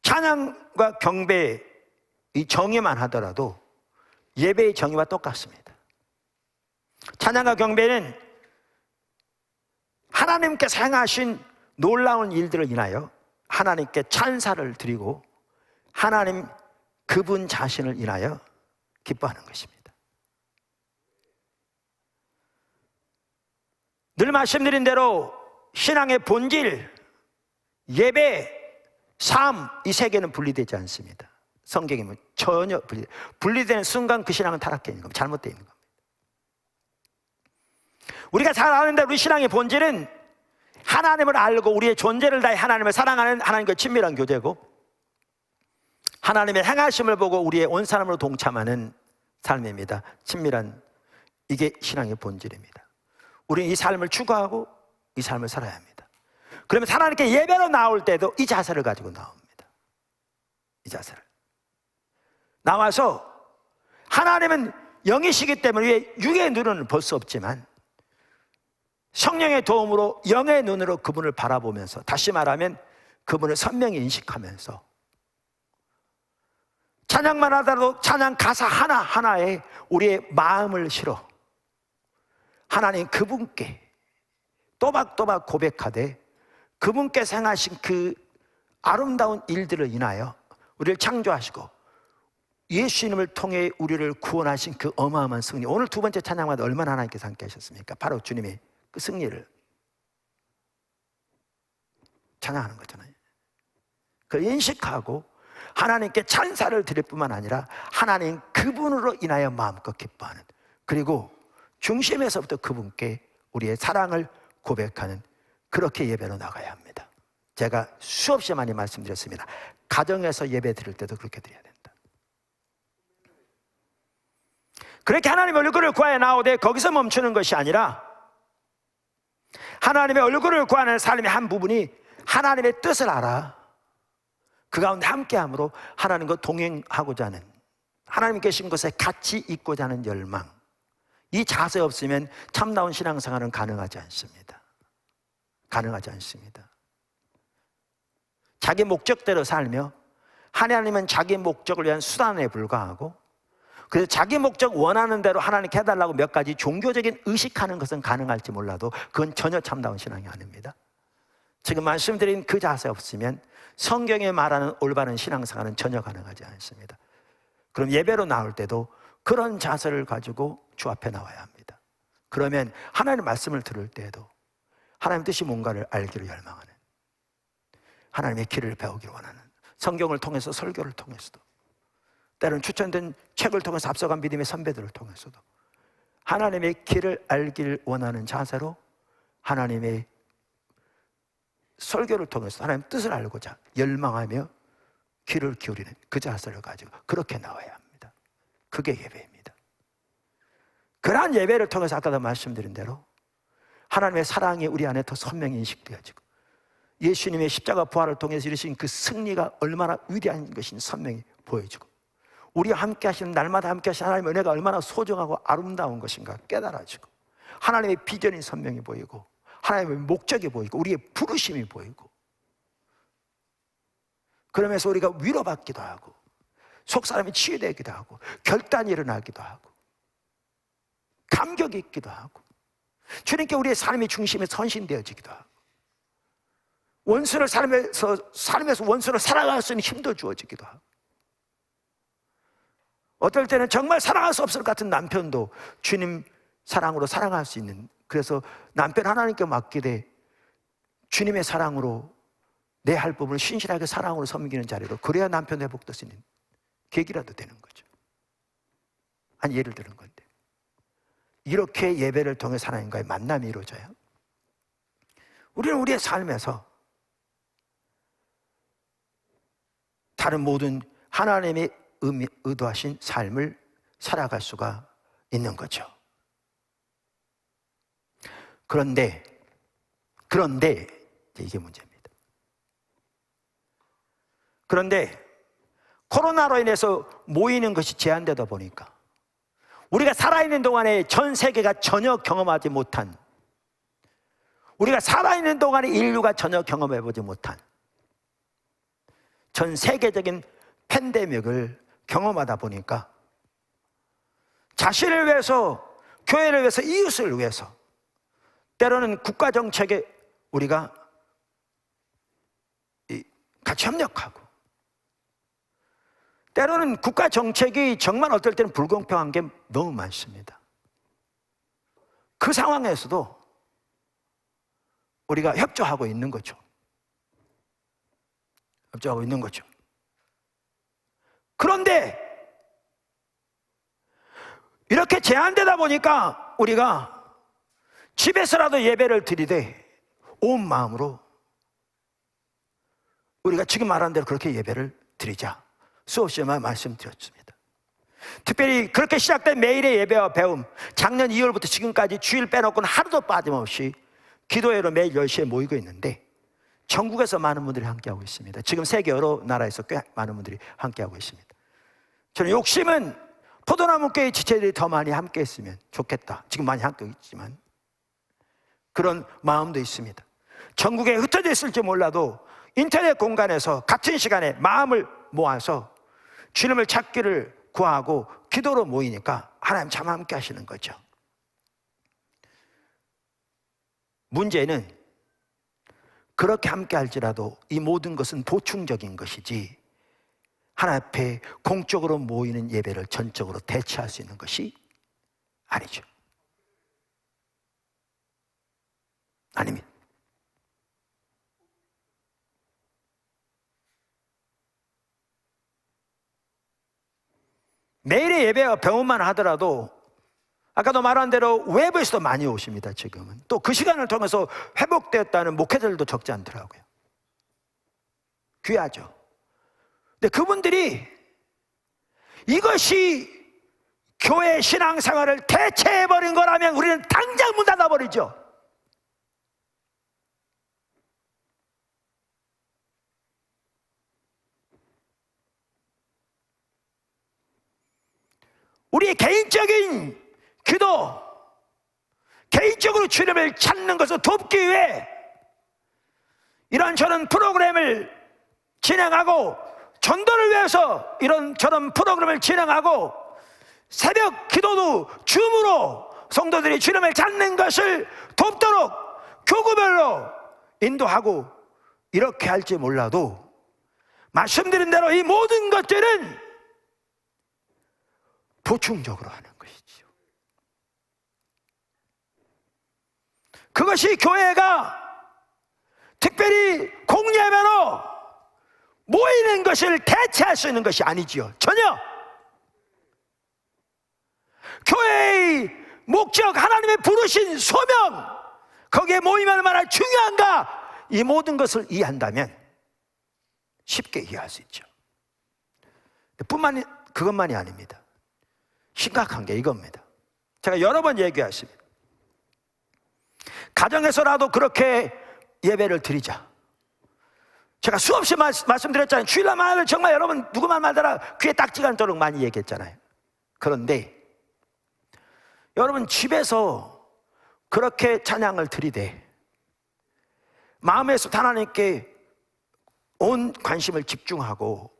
A: 찬양과 경배의 정의만 하더라도 예배의 정의와 똑같습니다. 찬양과 경배는 하나님께서 행하신 놀라운 일들을 인하여 하나님께 찬사를 드리고 하나님 그분 자신을 인하여 기뻐하는 것입니다. 늘 말씀드린 대로 신앙의 본질, 예배, 삶, 이 세 개는 분리되지 않습니다. 성경에 보면 전혀 분리되는 순간 그 신앙은 타락되어 있는 겁니다. 잘못되어 있는 겁니다. 우리가 잘 아는데 우리 신앙의 본질은 하나님을 알고 우리의 존재를 다해 하나님을 사랑하는 하나님과 친밀한 교제고, 하나님의 행하심을 보고 우리의 온 사람으로 동참하는 삶입니다. 친밀한, 이게 신앙의 본질입니다. 우리는 이 삶을 추구하고 이 삶을 살아야 합니다. 그러면 하나님께 예배로 나올 때도 이 자세를 가지고 나옵니다. 이 자세를 나와서, 하나님은 영이시기 때문에 육의 눈은 볼 수 없지만 성령의 도움으로 영의 눈으로 그분을 바라보면서, 다시 말하면 그분을 선명히 인식하면서 찬양만 하더라도 찬양 가사 하나하나에 우리의 마음을 실어 하나님 그분께 또박또박 고백하되, 그분께서 행하신 그 아름다운 일들을 인하여 우리를 창조하시고 예수님을 통해 우리를 구원하신 그 어마어마한 승리, 오늘 두 번째 찬양마다 얼마나 하나님께서 함께 하셨습니까? 바로 주님의 그 승리를 찬양하는 거잖아요. 그 인식하고 하나님께 찬사를 드릴 뿐만 아니라 하나님 그분으로 인하여 마음껏 기뻐하는, 그리고 중심에서부터 그분께 우리의 사랑을 고백하는, 그렇게 예배로 나가야 합니다. 제가 수없이 많이 말씀드렸습니다. 가정에서 예배 드릴 때도 그렇게 드려야 된다. 그렇게 하나님의 얼굴을 구하여 나오되 거기서 멈추는 것이 아니라, 하나님의 얼굴을 구하는 삶의 한 부분이 하나님의 뜻을 알아 그 가운데 함께함으로 하나님과 동행하고자 하는, 하나님 계신 곳에 같이 있고자 하는 열망, 이 자세 없으면 참다운 신앙생활은 가능하지 않습니다. 가능하지 않습니다. 자기 목적대로 살며 하나님은 자기 목적을 위한 수단에 불과하고, 그래서 자기 목적 원하는 대로 하나님께 해달라고 몇 가지 종교적인 의식하는 것은 가능할지 몰라도 그건 전혀 참다운 신앙이 아닙니다. 지금 말씀드린 그 자세 없으면 성경에 말하는 올바른 신앙생활은 전혀 가능하지 않습니다. 그럼 예배로 나올 때도 그런 자세를 가지고 주 앞에 나와야 합니다. 그러면 하나님의 말씀을 들을 때에도 하나님 뜻이 뭔가를 알기를 열망하는, 하나님의 길을 배우기를 원하는, 성경을 통해서 설교를 통해서도, 때로는 추천된 책을 통해서 앞서간 믿음의 선배들을 통해서도 하나님의 길을 알기를 원하는 자세로 하나님의 설교를 통해서 하나님의 뜻을 알고자 열망하며 귀를 기울이는 그 자세를 가지고 그렇게 나와야 합니다. 그게 예배입니다. 그러한 예배를 통해서 아까도 말씀드린 대로 하나님의 사랑이 우리 안에 더 선명히 인식되어지고, 예수님의 십자가 부활을 통해서 이루신 그 승리가 얼마나 위대한 것인지 선명히 보여지고, 우리와 함께 하시는, 날마다 함께 하시는 하나님의 은혜가 얼마나 소중하고 아름다운 것인가 깨달아지고, 하나님의 비전이 선명히 보이고, 하나님의 목적이 보이고, 우리의 부르심이 보이고, 그러면서 우리가 위로받기도 하고 속사람이 치유되기도 하고 결단이 일어나기도 하고 감격이 있기도 하고, 주님께 우리의 삶의 중심에 선신되어지기도 하고, 원수를 삶에서 원수를 살아갈 수 있는 힘도 주어지기도 하고, 어떨 때는 정말 사랑할 수 없을 것 같은 남편도 주님 사랑으로 사랑할 수 있는, 그래서 남편 하나님께 맡기되 주님의 사랑으로 내 할 부분을 신실하게 사랑으로 섬기는 자리로, 그래야 남편 회복될 수 있는 계기라도 되는 거죠. 한 예를 드는 건데, 이렇게 예배를 통해 하나님과의 만남이 이루어져요. 우리는 우리의 삶에서 다른 모든 하나님의 의도하신 삶을 살아갈 수가 있는 거죠. 그런데 이게 문제입니다. 그런데 코로나로 인해서 모이는 것이 제한되다 보니까 우리가 살아있는 동안에 전 세계가 전혀 경험하지 못한, 우리가 살아있는 동안에 인류가 전혀 경험해보지 못한 전 세계적인 팬데믹을 경험하다 보니까 자신을 위해서, 교회를 위해서, 이웃을 위해서, 때로는 국가 정책에 우리가 같이 협력하고, 때로는 국가 정책이 정말 어떨 때는 불공평한 게 너무 많습니다. 그 상황에서도 우리가 협조하고 있는 거죠. 협조하고 있는 거죠. 그런데 이렇게 제한되다 보니까 우리가 집에서라도 예배를 드리되 온 마음으로 우리가 지금 말한 대로 그렇게 예배를 드리자 수없이만 말씀드렸습니다. 특별히 그렇게 시작된 매일의 예배와 배움, 작년 2월부터 지금까지 주일 빼놓고는 하루도 빠짐없이 기도회로 매일 10시에 모이고 있는데 전국에서 많은 분들이 함께하고 있습니다. 지금 세계 여러 나라에서 꽤 많은 분들이 함께하고 있습니다. 저는 욕심은 포도나무 교회 지체들이 더 많이 함께했으면 좋겠다. 지금 많이 함께하고 있지만 그런 마음도 있습니다. 전국에 흩어져 있을지 몰라도 인터넷 공간에서 같은 시간에 마음을 모아서 주님을 찾기를 구하고 기도로 모이니까 하나님 참 함께 하시는 거죠. 문제는 그렇게 함께 할지라도 이 모든 것은 보충적인 것이지 하나님 앞에 공적으로 모이는 예배를 전적으로 대체할 수 있는 것이 아니죠. 아닙니다. 매일의 예배와 병원만 하더라도 아까도 말한 대로 외부에서도 많이 오십니다. 지금은 또 그 시간을 통해서 회복되었다는 목회자들도 적지 않더라고요. 귀하죠. 근데 그분들이 이것이 교회 신앙생활을 대체해버린 거라면 우리는 당장 문 닫아버리죠. 우리의 개인적인 기도, 개인적으로 주님을 찾는 것을 돕기 위해 이런저런 프로그램을 진행하고 전도를 위해서 이런저런 프로그램을 진행하고 새벽 기도도 줌으로 성도들이 주님을 찾는 것을 돕도록 교구별로 인도하고 이렇게 할지 몰라도 말씀드린 대로 이 모든 것들은 보충적으로 하는 것이죠. 그것이 교회가 특별히 공예배로 모이는 것을 대체할 수 있는 것이 아니지요. 전혀. 교회의 목적, 하나님의 부르신 소명, 거기에 모이면 얼마나 중요한가, 이 모든 것을 이해한다면 쉽게 이해할 수 있죠. 그것만이 아닙니다. 심각한 게 이겁니다. 제가 여러 번 얘기했습니다. 가정에서라도 그렇게 예배를 드리자. 제가 수없이 말씀드렸잖아요. 주일날 말을 정말 여러분 누구만 말더라 귀에 딱지가 않도록 많이 얘기했잖아요. 그런데 여러분 집에서 그렇게 찬양을 드리되 마음에서 하나님께 온 관심을 집중하고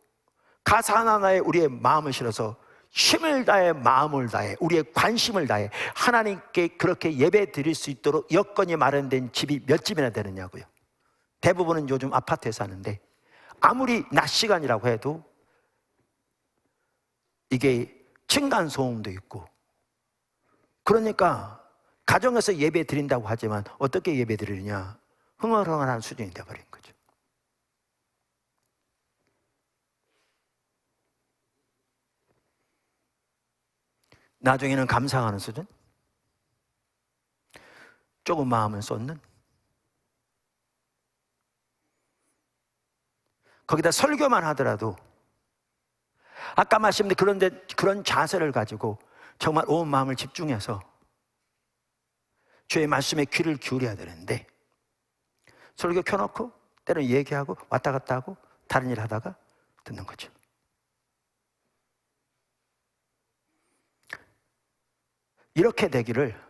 A: 가사 하나하나에 우리의 마음을 실어서 힘을 다해 마음을 다해 우리의 관심을 다해 하나님께 그렇게 예배 드릴 수 있도록 여건이 마련된 집이 몇 집이나 되느냐고요. 대부분은 요즘 아파트에 사는데 아무리 낮 시간이라고 해도 이게 층간소음도 있고 그러니까 가정에서 예배 드린다고 하지만 어떻게 예배 드리느냐, 흥얼흥얼한 수준이 되어버린 거죠. 나중에는 감상하는 수준? 조금 마음을 쏟는? 거기다 설교만 하더라도 아까 말씀드린 그런 자세를 가지고 정말 온 마음을 집중해서 주의 말씀에 귀를 기울여야 되는데 설교 켜놓고 때로는 얘기하고 왔다 갔다 하고 다른 일 하다가 듣는 거죠. 이렇게 되기를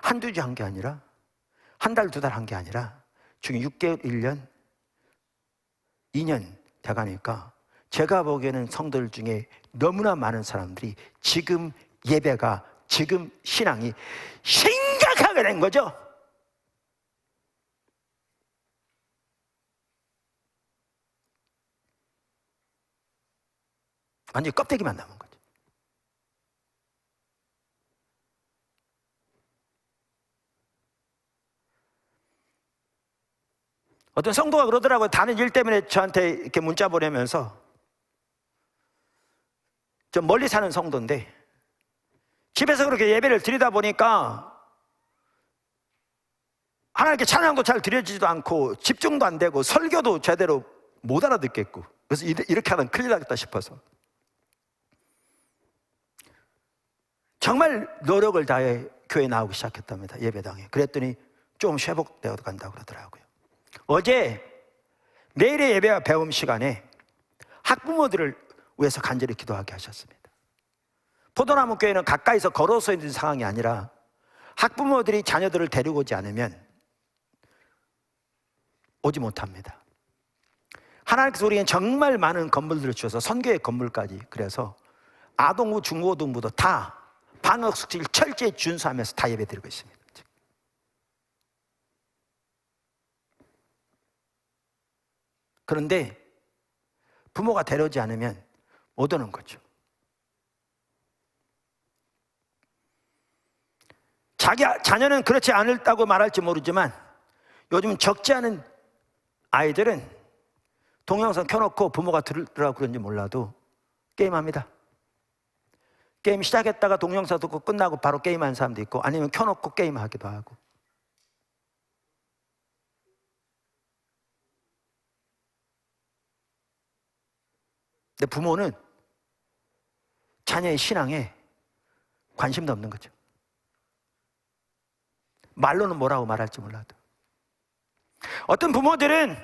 A: 한두 주 한 게 아니라 한 달, 두 달 한 게 아니라 지금 6개월, 1년, 2년 돼가니까 제가 보기에는 성도들 중에 너무나 많은 사람들이 지금 예배가, 지금 신앙이 심각하게 된 거죠. 완전히 껍데기만 남은 거죠. 어떤 성도가 그러더라고요. 다른 일 때문에 저한테 이렇게 문자 보내면서, 좀 멀리 사는 성도인데 집에서 그렇게 예배를 드리다 보니까 하나님께 찬양도 잘 드려지지도 않고 집중도 안 되고 설교도 제대로 못 알아듣겠고, 그래서 이렇게 하면 큰일 나겠다 싶어서 정말 노력을 다해 교회에 나오기 시작했답니다. 예배당에. 그랬더니 좀 회복되어 간다고 그러더라고요. 어제 내일의 예배와 배움 시간에 학부모들을 위해서 간절히 기도하게 하셨습니다. 포도나무 교회는 가까이서 걸어서 있는 상황이 아니라 학부모들이 자녀들을 데리고 오지 않으면 오지 못합니다. 하나님께서 우리에게 정말 많은 건물들을 주셔서 선교의 건물까지, 그래서 아동부, 중고등부도 다 방역수칙을 철저히 준수하면서 다 예배드리고 있습니다. 그런데 부모가 데려오지 않으면 못 오는 거죠. 자기 자녀는 그렇지 않다고 말할지 모르지만 요즘 적지 않은 아이들은 동영상 켜놓고 부모가 들으라고 그런지 몰라도 게임합니다. 게임 시작했다가 동영상 듣고 끝나고 바로 게임하는 사람도 있고, 아니면 켜놓고 게임하기도 하고. 근데 부모는 자녀의 신앙에 관심도 없는 거죠. 말로는 뭐라고 말할지 몰라도. 어떤 부모들은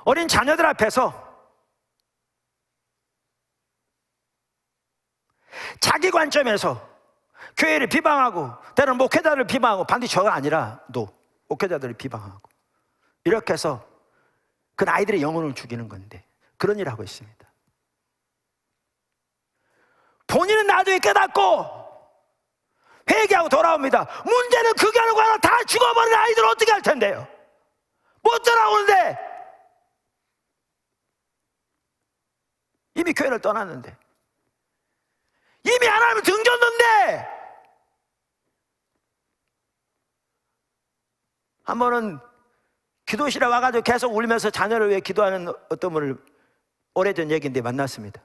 A: 어린 자녀들 앞에서 자기 관점에서 교회를 비방하고, 때로는 목회자를 비방하고, 반드시 저가 아니라도 목회자들을 비방하고, 이렇게 해서 그 아이들의 영혼을 죽이는 건데 그런 일을 하고 있습니다. 본인은 나중에 깨닫고 회개하고 돌아옵니다. 문제는 그 결과로 다 죽어버린 아이들 어떻게 할 텐데요? 못 돌아오는데, 이미 교회를 떠났는데, 이미 하나님을 등졌는데. 한 번은 기도실에 와가지고 계속 울면서 자녀를 위해 기도하는 어떤 분을, 오래전 얘기인데 만났습니다.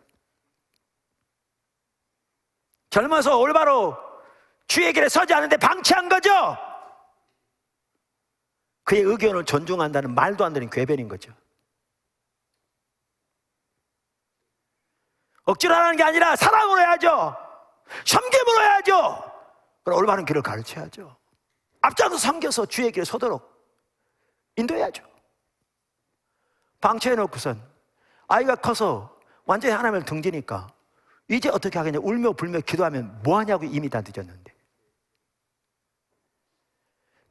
A: 젊어서 올바로 주의 길에 서지 않는데 방치한 거죠. 그의 의견을 존중한다는 말도 안 되는 궤변인 거죠. 억지로 하는 게 아니라 사랑으로 해야죠. 섬김으로 해야죠. 그럼 올바른 길을 가르쳐야죠. 앞장서 섬겨서 주의 길에 서도록 인도해야죠. 방치해놓고선 아이가 커서 완전히 하나님을 등지니까 이제 어떻게 하겠냐, 울며 불며 기도하면 뭐하냐고 이미 다 늦었는데.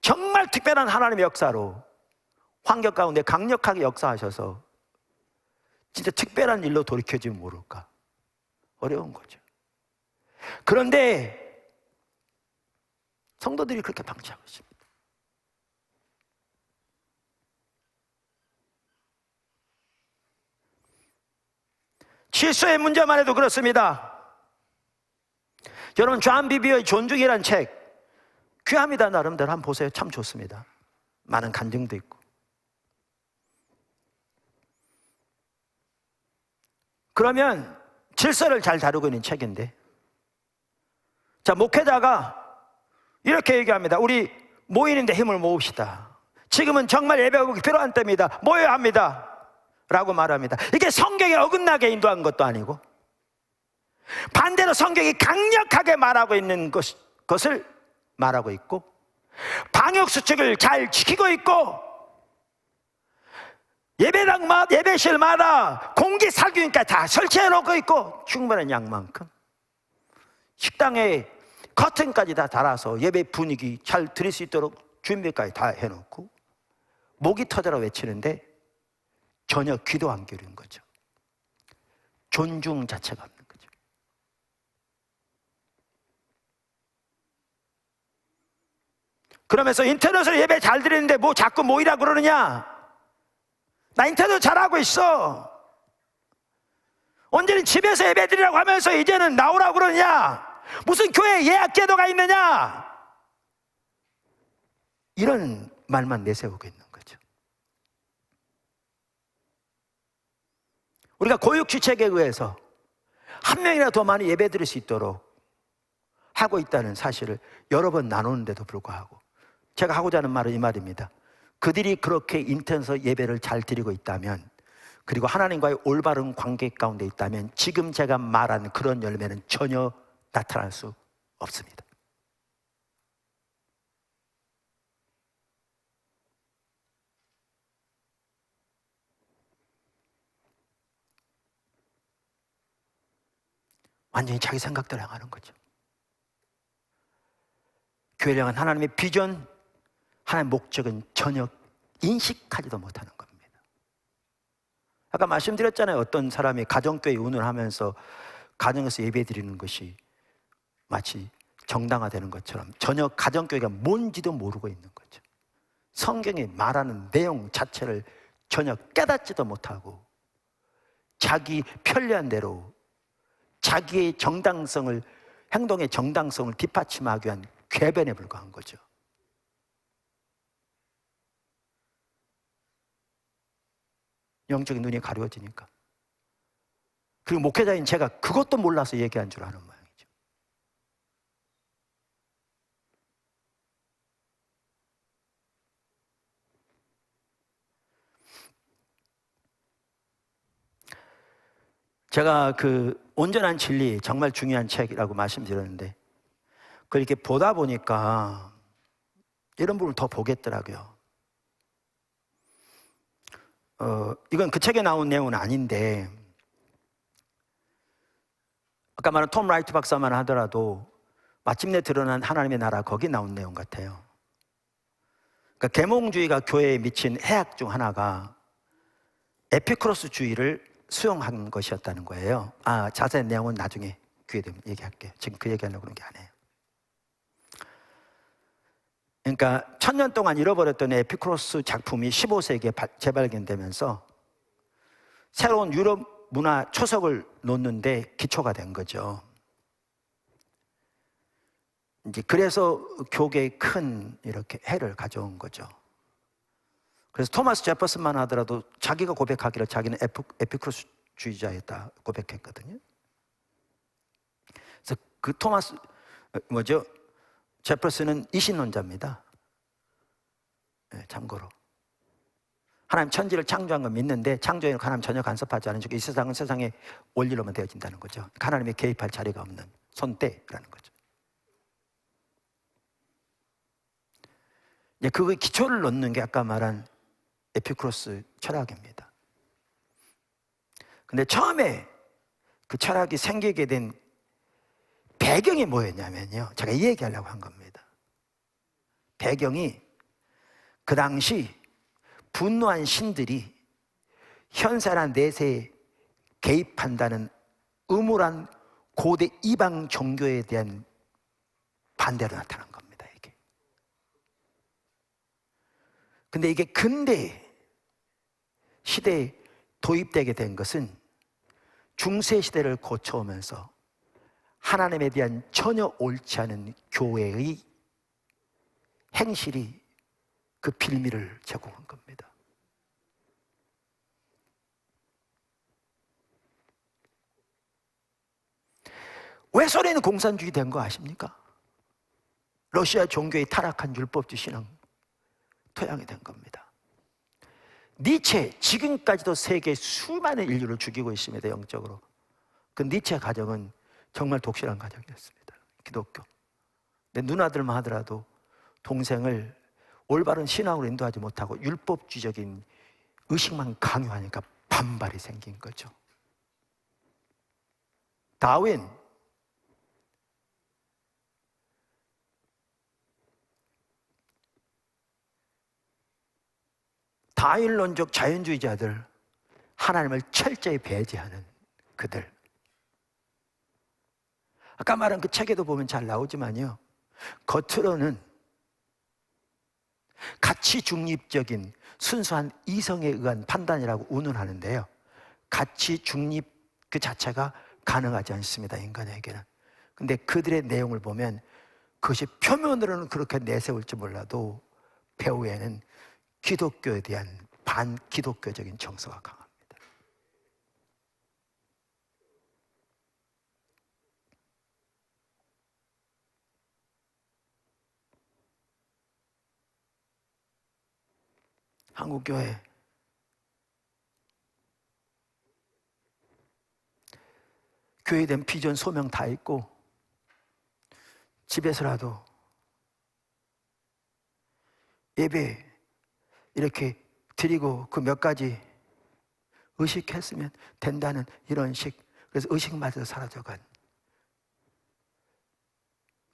A: 정말 특별한 하나님의 역사로 환경 가운데 강력하게 역사하셔서 진짜 특별한 일로 돌이켜지면 모를까. 어려운 거죠. 그런데 성도들이 그렇게 방치하고 있습니다. 질서의 문제만 해도 그렇습니다. 여러분, 존 비비어의 존중이란 책 귀합니다. 나름대로 한번 보세요. 참 좋습니다. 많은 간증도 있고. 그러면 질서를 잘 다루고 있는 책인데, 자, 목회자가 이렇게 얘기합니다. 우리 모이는데 힘을 모읍시다. 지금은 정말 예배가 필요한 때입니다. 모여야 합니다. 라고 말합니다. 이게 성경에 어긋나게 인도한 것도 아니고, 반대로 성경이 강력하게 말하고 있는 것을 말하고 있고, 방역수칙을 잘 지키고 있고, 예배당마다, 예배실마다 공기 살균까지 다 설치해 놓고 있고, 충분한 양만큼 식당에 커튼까지 다 달아서 예배 분위기 잘 드릴 수 있도록 준비까지 다 해놓고, 목이 터져라 외치는데 전혀 귀도 안 기울인 거죠. 존중 자체가 없는 거죠. 그러면서 인터넷으로 예배 잘 드리는데 뭐 자꾸 모이라 그러느냐? 나 인터넷 잘하고 있어. 언제는 집에서 예배 드리라고 하면서 이제는 나오라고 그러느냐? 무슨 교회 예약 제도가 있느냐? 이런 말만 내세우고 있는 거죠. 우리가 고육지책에 의해서 한 명이라도 더 많이 예배 드릴 수 있도록 하고 있다는 사실을 여러 번 나누는데도 불구하고 제가 하고자 하는 말은 이 말입니다. 그들이 그렇게 인터넷에서 예배를 잘 드리고 있다면, 그리고 하나님과의 올바른 관계 가운데 있다면 지금 제가 말한 그런 열매는 전혀 나타날 수 없습니다. 완전히 자기 생각대로 행하는 거죠. 교회를 향한 하나님의 비전, 하나님의 목적은 전혀 인식하지도 못하는 겁니다. 아까 말씀드렸잖아요. 어떤 사람이 가정교회 운운하면서 가정에서 예배드리는 것이 마치 정당화되는 것처럼 전혀 가정교회가 뭔지도 모르고 있는 거죠. 성경이 말하는 내용 자체를 전혀 깨닫지도 못하고 자기 편리한 대로 자기의 정당성을, 행동의 정당성을 뒷받침하기 위한 궤변에 불과한 거죠. 영적인 눈이 가려워지니까. 그리고 목회자인 제가 그것도 몰라서 얘기한 줄 아는 모양이죠. 제가 그 온전한 진리, 정말 중요한 책이라고 말씀드렸는데 그걸 이렇게 보다 보니까 이런 부분을 더 보겠더라고요. 이건 그 책에 나온 내용은 아닌데, 아까 말한 톰 라이트 박사만 하더라도 마침내 드러난 하나님의 나라, 거기 나온 내용 같아요. 그러니까 계몽주의가 교회에 미친 해악 중 하나가 에피쿠로스주의를 수용한 것이었다는 거예요. 자세한 내용은 나중에 기회 되면 얘기할게요. 지금 그 얘기하려고 그런 게 아니에요. 그러니까 1000년 동안 잃어버렸던 에피쿠로스 작품이 15세기에 재발견되면서 새로운 유럽 문화 초석을 놓는데 기초가 된 거죠. 이제 그래서 교계에 큰 이렇게 해를 가져온 거죠. 그래서 토마스 제퍼슨만 하더라도 자기가 고백하기를 자기는 에피쿠로스주의자였다 고백했거든요. 그래서 그 제퍼슨은 이신론자입니다. 네, 참고로 하나님 천지를 창조한 건 믿는데 창조에 하나님 전혀 간섭하지 않은 즉 이 세상은 세상의 원리로만 되어진다는 거죠. 하나님의 개입할 자리가 없는 손대라는 거죠. 이제 그 기초를 놓는 게 아까 말한 에피쿠로스 철학입니다. 근데 처음에 그 철학이 생기게 된 배경이 뭐였냐면요, 제가 이 얘기하려고 한 겁니다. 배경이 그 당시 분노한 신들이 현세나 내세에 개입한다는 음울한 고대 이방 종교에 대한 반대로 나타난 겁니다. 이게. 근데 이게 근대 시대에 도입되게 된 것은 중세 시대를 거쳐오면서 하나님에 대한 전혀 옳지 않은 교회의 행실이 그 빌미를 제공한 겁니다. 왜 소련이 공산주의 된 거 아십니까? 러시아 종교의 타락한 율법주의 신앙 토양이 된 겁니다. 니체, 지금까지도 세계 수많은 인류를 죽이고 있습니다. 영적으로. 그 니체 가정은 정말 독실한 가정이었습니다. 기독교. 내 누나들만 하더라도 동생을 올바른 신앙으로 인도하지 못하고 율법주의적인 의식만 강요하니까 반발이 생긴 거죠. 다윈, 다윈론적 자연주의자들, 하나님을 철저히 배제하는 그들. 아까 말한 그 책에도 보면 잘 나오지만요, 겉으로는 가치 중립적인 순수한 이성에 의한 판단이라고 운운하는데요, 가치 중립 그 자체가 가능하지 않습니다, 인간에게는. 근데 그들의 내용을 보면 그것이 표면으로는 그렇게 내세울지 몰라도 배후에는 기독교에 대한 반기독교적인 정서가 강합니다. 한국교회 교회에 대한 비전 소명 다 있고 집에서라도 예배 이렇게 드리고 그 몇 가지 의식했으면 된다는 이런 식, 그래서 의식마저 사라져간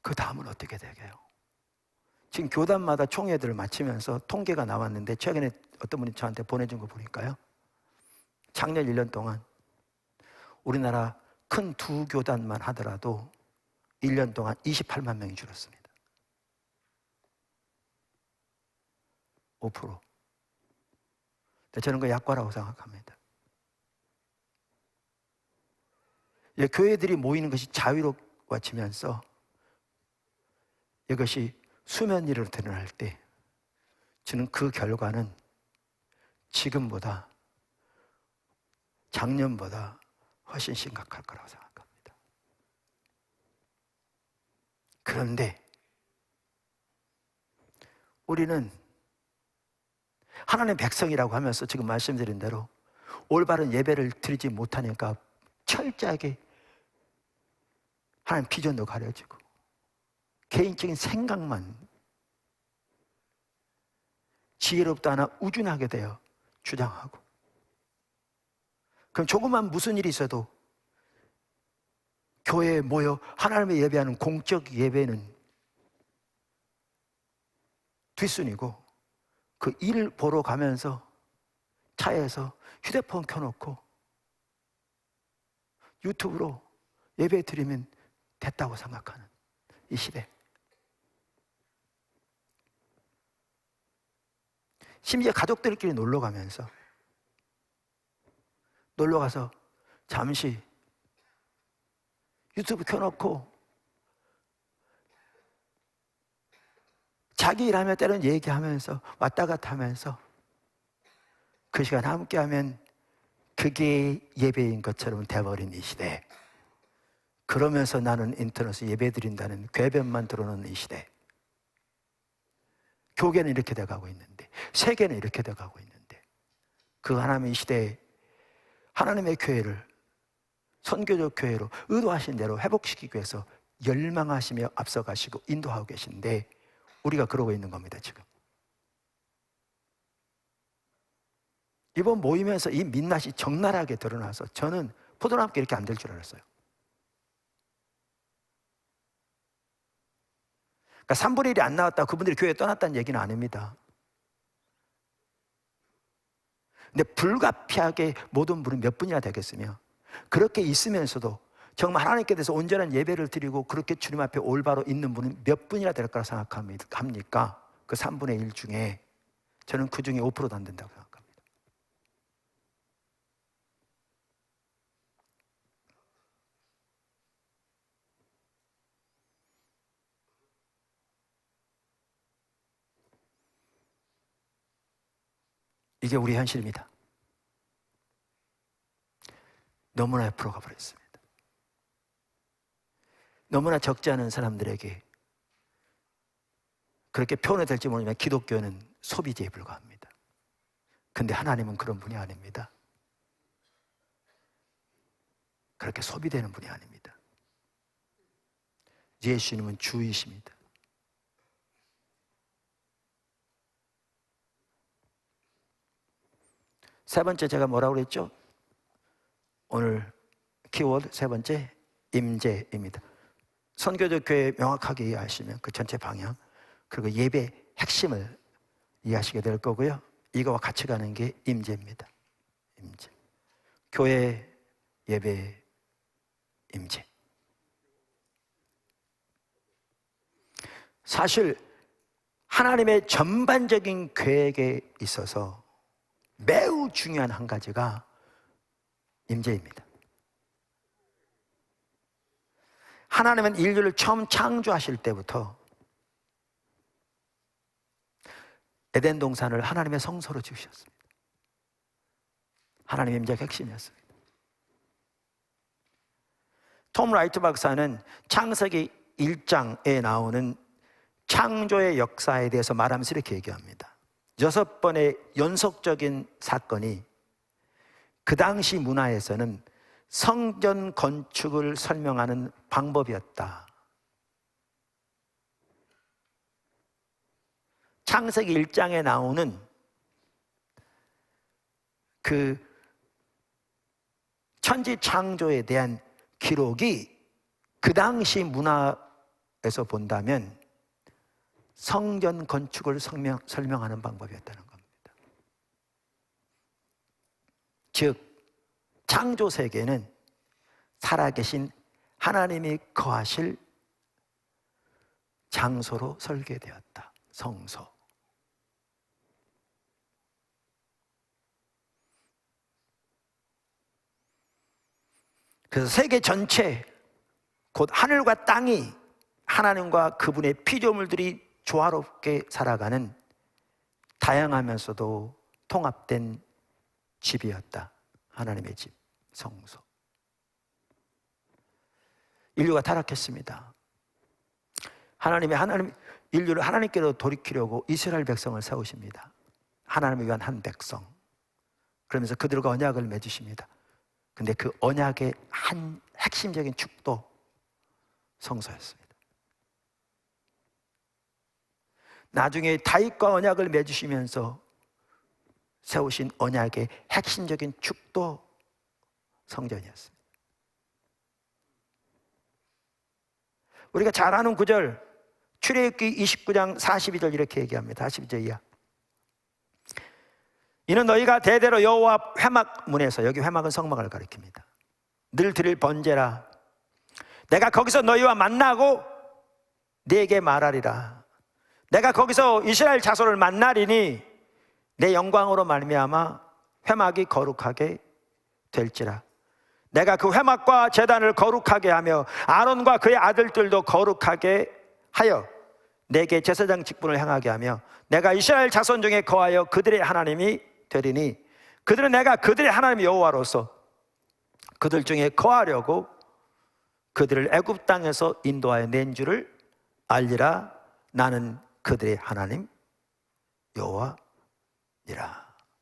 A: 그 다음은 어떻게 되게요? 지금 교단마다 총회들을 마치면서 통계가 나왔는데 최근에 어떤 분이 저한테 보내준 거 보니까요, 작년 1년 동안 우리나라 큰 두 교단만 하더라도 1년 동안 28만 명이 줄었습니다. 5%. 저는 그 약과라고 생각합니다. 교회들이 모이는 것이 자유로워지면서 이것이 수면 위로 드러날 때 저는 그 결과는 지금보다 작년보다 훨씬 심각할 거라고 생각합니다. 그런데 우리는 하나님의 백성이라고 하면서 지금 말씀드린 대로 올바른 예배를 드리지 못하니까 철저하게 하나님 비전도 가려지고 개인적인 생각만 지혜롭다 하나 우준하게 되어 주장하고, 그럼 조그만 무슨 일이 있어도 교회에 모여 하나님의 예배하는 공적 예배는 뒷순이고 그 일 보러 가면서 차에서 휴대폰 켜놓고 유튜브로 예배 드리면 됐다고 생각하는 이 시대. 심지어 가족들끼리 놀러 가면서 놀러 가서 잠시 유튜브 켜놓고 자기 일하며 때로는 얘기하면서 왔다 갔다 하면서 그 시간 함께하면 그게 예배인 것처럼 돼버린 이 시대. 그러면서 나는 인터넷에 예배 드린다는 궤변만 들어놓는 이 시대. 교계는 이렇게 돼가고 있는데, 세계는 이렇게 돼가고 있는데, 그 하나님의 시대에 하나님의 교회를 선교적 교회로 의도하신 대로 회복시키기 위해서 열망하시며 앞서가시고 인도하고 계신데 우리가 그러고 있는 겁니다. 지금 이번 모임에서 이 민낯이 적나라하게 드러나서 저는 포도나무께 이렇게 안 될 줄 알았어요. 그러니까 3분의 1이 안 나왔다, 그분들이 교회에 떠났다는 얘기는 아닙니다. 근데 불가피하게 모든 분이 몇 분이나 되겠으며, 그렇게 있으면서도 정말 하나님께 대해서 온전한 예배를 드리고 그렇게 주님 앞에 올바로 있는 분은 몇 분이나 될 거라 생각합니까? 그 3분의 1 중에 저는 그 중에 5%도 안 된다고 생각합니다. 이게 우리 현실입니다. 너무나 옆으로 가버렸습니다. 너무나 적지 않은 사람들에게 그렇게 표현이 될지 모르지만 기독교는 소비재에 불과합니다. 근데 하나님은 그런 분이 아닙니다. 그렇게 소비되는 분이 아닙니다. 예수님은 주이십니다. 세 번째, 제가 뭐라고 그랬죠? 오늘 키워드 세 번째, 임재입니다. 선교적 교회 명확하게 이해하시면 그 전체 방향, 그리고 예배 핵심을 이해하시게 될 거고요. 이거와 같이 가는 게 임재입니다. 임재. 교회, 예배, 임재. 사실 하나님의 전반적인 계획에 있어서 매우 중요한 한 가지가 임재입니다. 하나님은 인류를 처음 창조하실 때부터 에덴 동산을 하나님의 성소로 지으셨습니다. 하나님의 임재가 핵심이었습니다. 톰 라이트 박사는 창세기 1장에 나오는 창조의 역사에 대해서 말하면서 이렇게 얘기합니다. 6번의 연속적인 사건이 그 당시 문화에서는 성전 건축을 설명하는 방법이었다. 창세기 1장에 나오는 그 천지 창조에 대한 기록이 그 당시 문화에서 본다면 성전 건축을 설명하는 방법이었다는 겁니다. 즉 창조 세계는 살아계신 하나님이 거하실 장소로 설계되었다. 성소. 그래서 세계 전체, 곧 하늘과 땅이 하나님과 그분의 피조물들이 조화롭게 살아가는 다양하면서도 통합된 집이었다. 하나님의 집, 성소. 인류가 타락했습니다. 인류를 하나님께로 돌이키려고 이스라엘 백성을 세우십니다. 하나님을 위한 한 백성. 그러면서 그들과 언약을 맺으십니다. 근데 그 언약의 한 핵심적인 축도 성소였습니다. 나중에 다윗과 언약을 맺으시면서 세우신 언약의 핵심적인 축도 성전이었습니다. 우리가 잘 아는 구절, 출애굽기 29장 42절 이렇게 얘기합니다. 42절 이하. 이는 너희가 대대로 여호와 회막문에서, 여기 회막은 성막을 가리킵니다. 늘 드릴 번제라. 내가 거기서 너희와 만나고 네게 말하리라. 내가 거기서 이스라엘 자손을 만나리니 내 영광으로 말미암아 회막이 거룩하게 될지라. 내가 그 회막과 제단을 거룩하게 하며 아론과 그의 아들들도 거룩하게 하여 내게 제사장 직분을 행하게 하며 내가 이스라엘 자손 중에 거하여 그들의 하나님이 되리니 그들은 내가 그들의 하나님 여호와로서 그들 중에 거하려고 그들을 애굽 땅에서 인도하여 낸 줄을 알리라. 나는 그들의 하나님 여호와니라.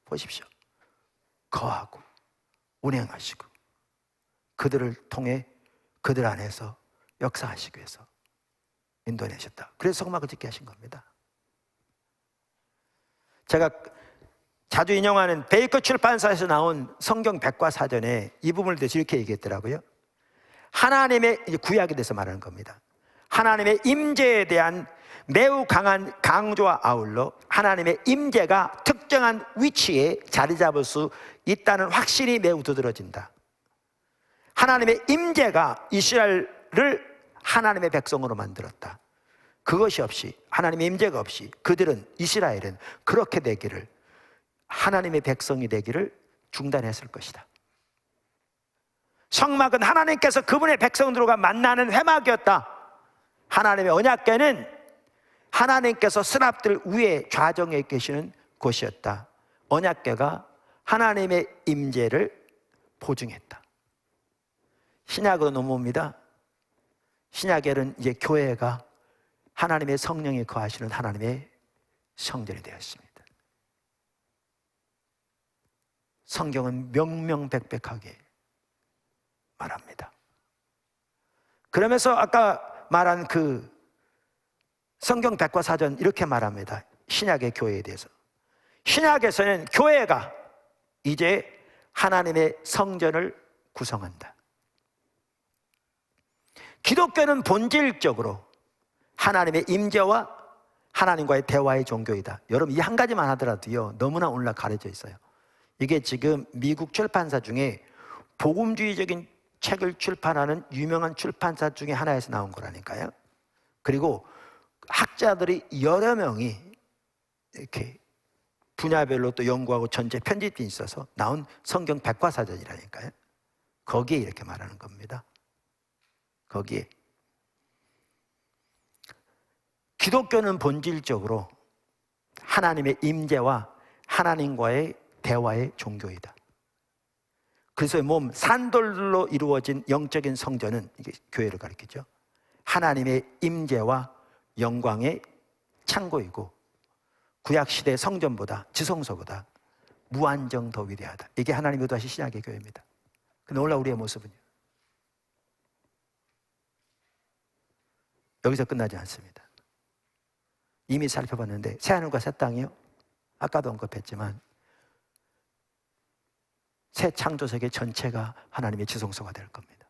A: 보십시오. 거하고 운행하시고 그들을 통해 그들 안에서 역사하시기 위해서 인도해내셨다. 그래서 성막을 짓게 하신 겁니다. 제가 자주 인용하는 베이커 출판사에서 나온 성경 백과사전에 이 부분을 대해서 이렇게 얘기했더라고요. 하나님의, 구약에 대해서 말하는 겁니다. 하나님의 임재에 대한 매우 강한 강조와 아울러 하나님의 임재가 특정한 위치에 자리 잡을 수 있다는 확신이 매우 두드러진다. 하나님의 임재가 이스라엘을 하나님의 백성으로 만들었다. 그것이 없이, 하나님의 임재가 없이 그들은, 이스라엘은 그렇게 되기를, 하나님의 백성이 되기를 중단했을 것이다. 성막은 하나님께서 그분의 백성들과 만나는 회막이었다. 하나님의 언약궤는 하나님께서 스랍들 위에 좌정에 계시는 곳이었다. 언약궤가 하나님의 임재를 보증했다. 신약으로 넘어옵니다. 신약에는 이제 교회가 하나님의 성령이 거하시는 하나님의 성전이 되었습니다. 성경은 명명백백하게 말합니다. 그러면서 아까 말한 그 성경 백과사전 이렇게 말합니다. 신약의 교회에 대해서. 신약에서는 교회가 이제 하나님의 성전을 구성한다. 기독교는 본질적으로 하나님의 임재와 하나님과의 대화의 종교이다. 여러분 이 한 가지만 하더라도요 너무나 오늘날 가려져 있어요. 이게 지금 미국 출판사 중에 복음주의적인 책을 출판하는 유명한 출판사 중에 하나에서 나온 거라니까요. 그리고 학자들이 여러 명이 이렇게 분야별로 또 연구하고 전체 편집이 있어서 나온 성경 백과사전이라니까요. 거기에 이렇게 말하는 겁니다. 거기에 기독교는 본질적으로 하나님의 임재와 하나님과의 대화의 종교이다. 그래서 몸 산돌로 이루어진 영적인 성전은 이게 교회를 가리키죠. 하나님의 임재와 영광의 창고이고 구약시대 성전보다 지성소보다 무한정 더 위대하다. 이게 하나님 의도하신 신약의 교회입니다. 근데 오늘 우리의 모습은요, 여기서 끝나지 않습니다. 이미 살펴봤는데 새하늘과 새 땅이요, 아까도 언급했지만 새 창조세계 전체가 하나님의 지성소가 될 겁니다.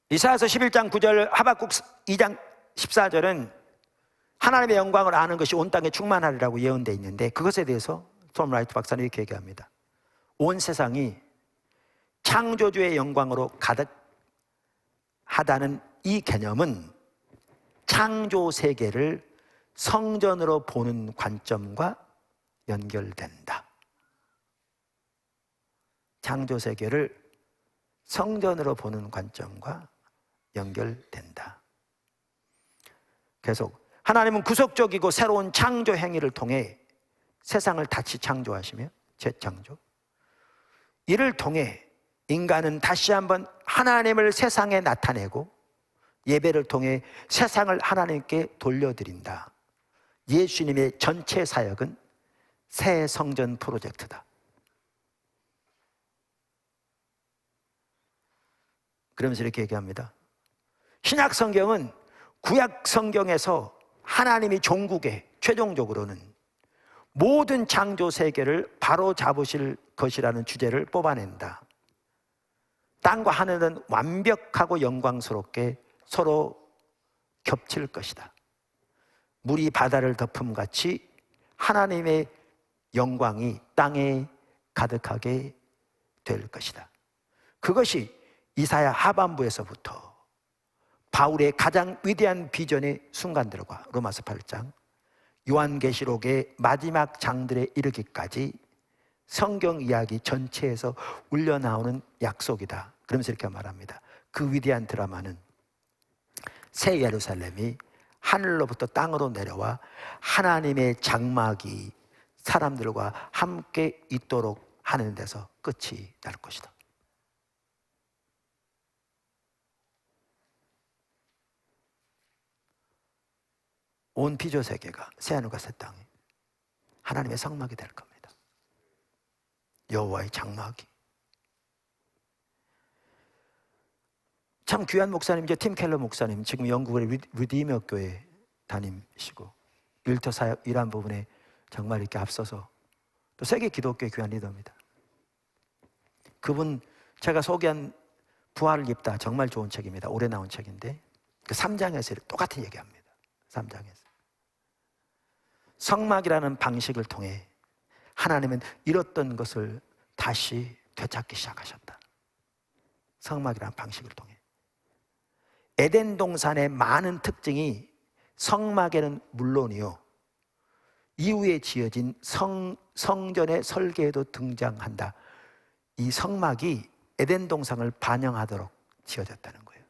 A: 이사야서 11장 9절, 하박국 2장 14절은 하나님의 영광을 아는 것이 온 땅에 충만하리라고 예언되어 있는데, 그것에 대해서 톰 라이트 박사는 이렇게 얘기합니다. 온 세상이 창조주의 영광으로 가득하다는 이 개념은 창조 세계를 성전으로 보는 관점과 연결된다. 창조 세계를 성전으로 보는 관점과 연결된다. 계속 하나님은 구속적이고 새로운 창조 행위를 통해 세상을 다시 창조하시며 재창조, 이를 통해 인간은 다시 한번 하나님을 세상에 나타내고 예배를 통해 세상을 하나님께 돌려드린다. 예수님의 전체 사역은 새 성전 프로젝트다. 그러면서 이렇게 얘기합니다. 신약 성경은 구약 성경에서 하나님이 종국에 최종적으로는 모든 창조 세계를 바로 잡으실 것이라는 주제를 뽑아낸다. 땅과 하늘은 완벽하고 영광스럽게 서로 겹칠 것이다. 물이 바다를 덮음같이 하나님의 영광이 땅에 가득하게 될 것이다. 그것이 이사야 하반부에서부터 바울의 가장 위대한 비전의 순간들과 로마서 8장, 요한계시록의 마지막 장들에 이르기까지 성경 이야기 전체에서 울려나오는 약속이다. 그러면서 이렇게 말합니다. 그 위대한 드라마는 새 예루살렘이 하늘로부터 땅으로 내려와 하나님의 장막이 사람들과 함께 있도록 하는 데서 끝이 날 것이다. 온 피조 세계가 새하늘과 새 땅이 하나님의 성막이 될 겁니다. 여호와의 장막이. 참 귀한 목사님이죠. 팀 켈러 목사님, 지금 영국의 리디머 교회 담임이시고 일터 사역 일한 부분에 정말 이렇게 앞서서 또 세계 기독교의 귀한 리더입니다. 그분 제가 소개한 부활을 입다, 정말 좋은 책입니다. 올해 나온 책인데 그 3장에서 똑같은 얘기합니다. 3장에서 성막이라는 방식을 통해 하나님은 잃었던 것을 다시 되찾기 시작하셨다. 성막이라는 방식을 통해 에덴 동산의 많은 특징이 성막에는 물론이요, 이후에 지어진 성전의 설계에도 등장한다. 이 성막이 에덴 동산을 반영하도록 지어졌다는 거예요.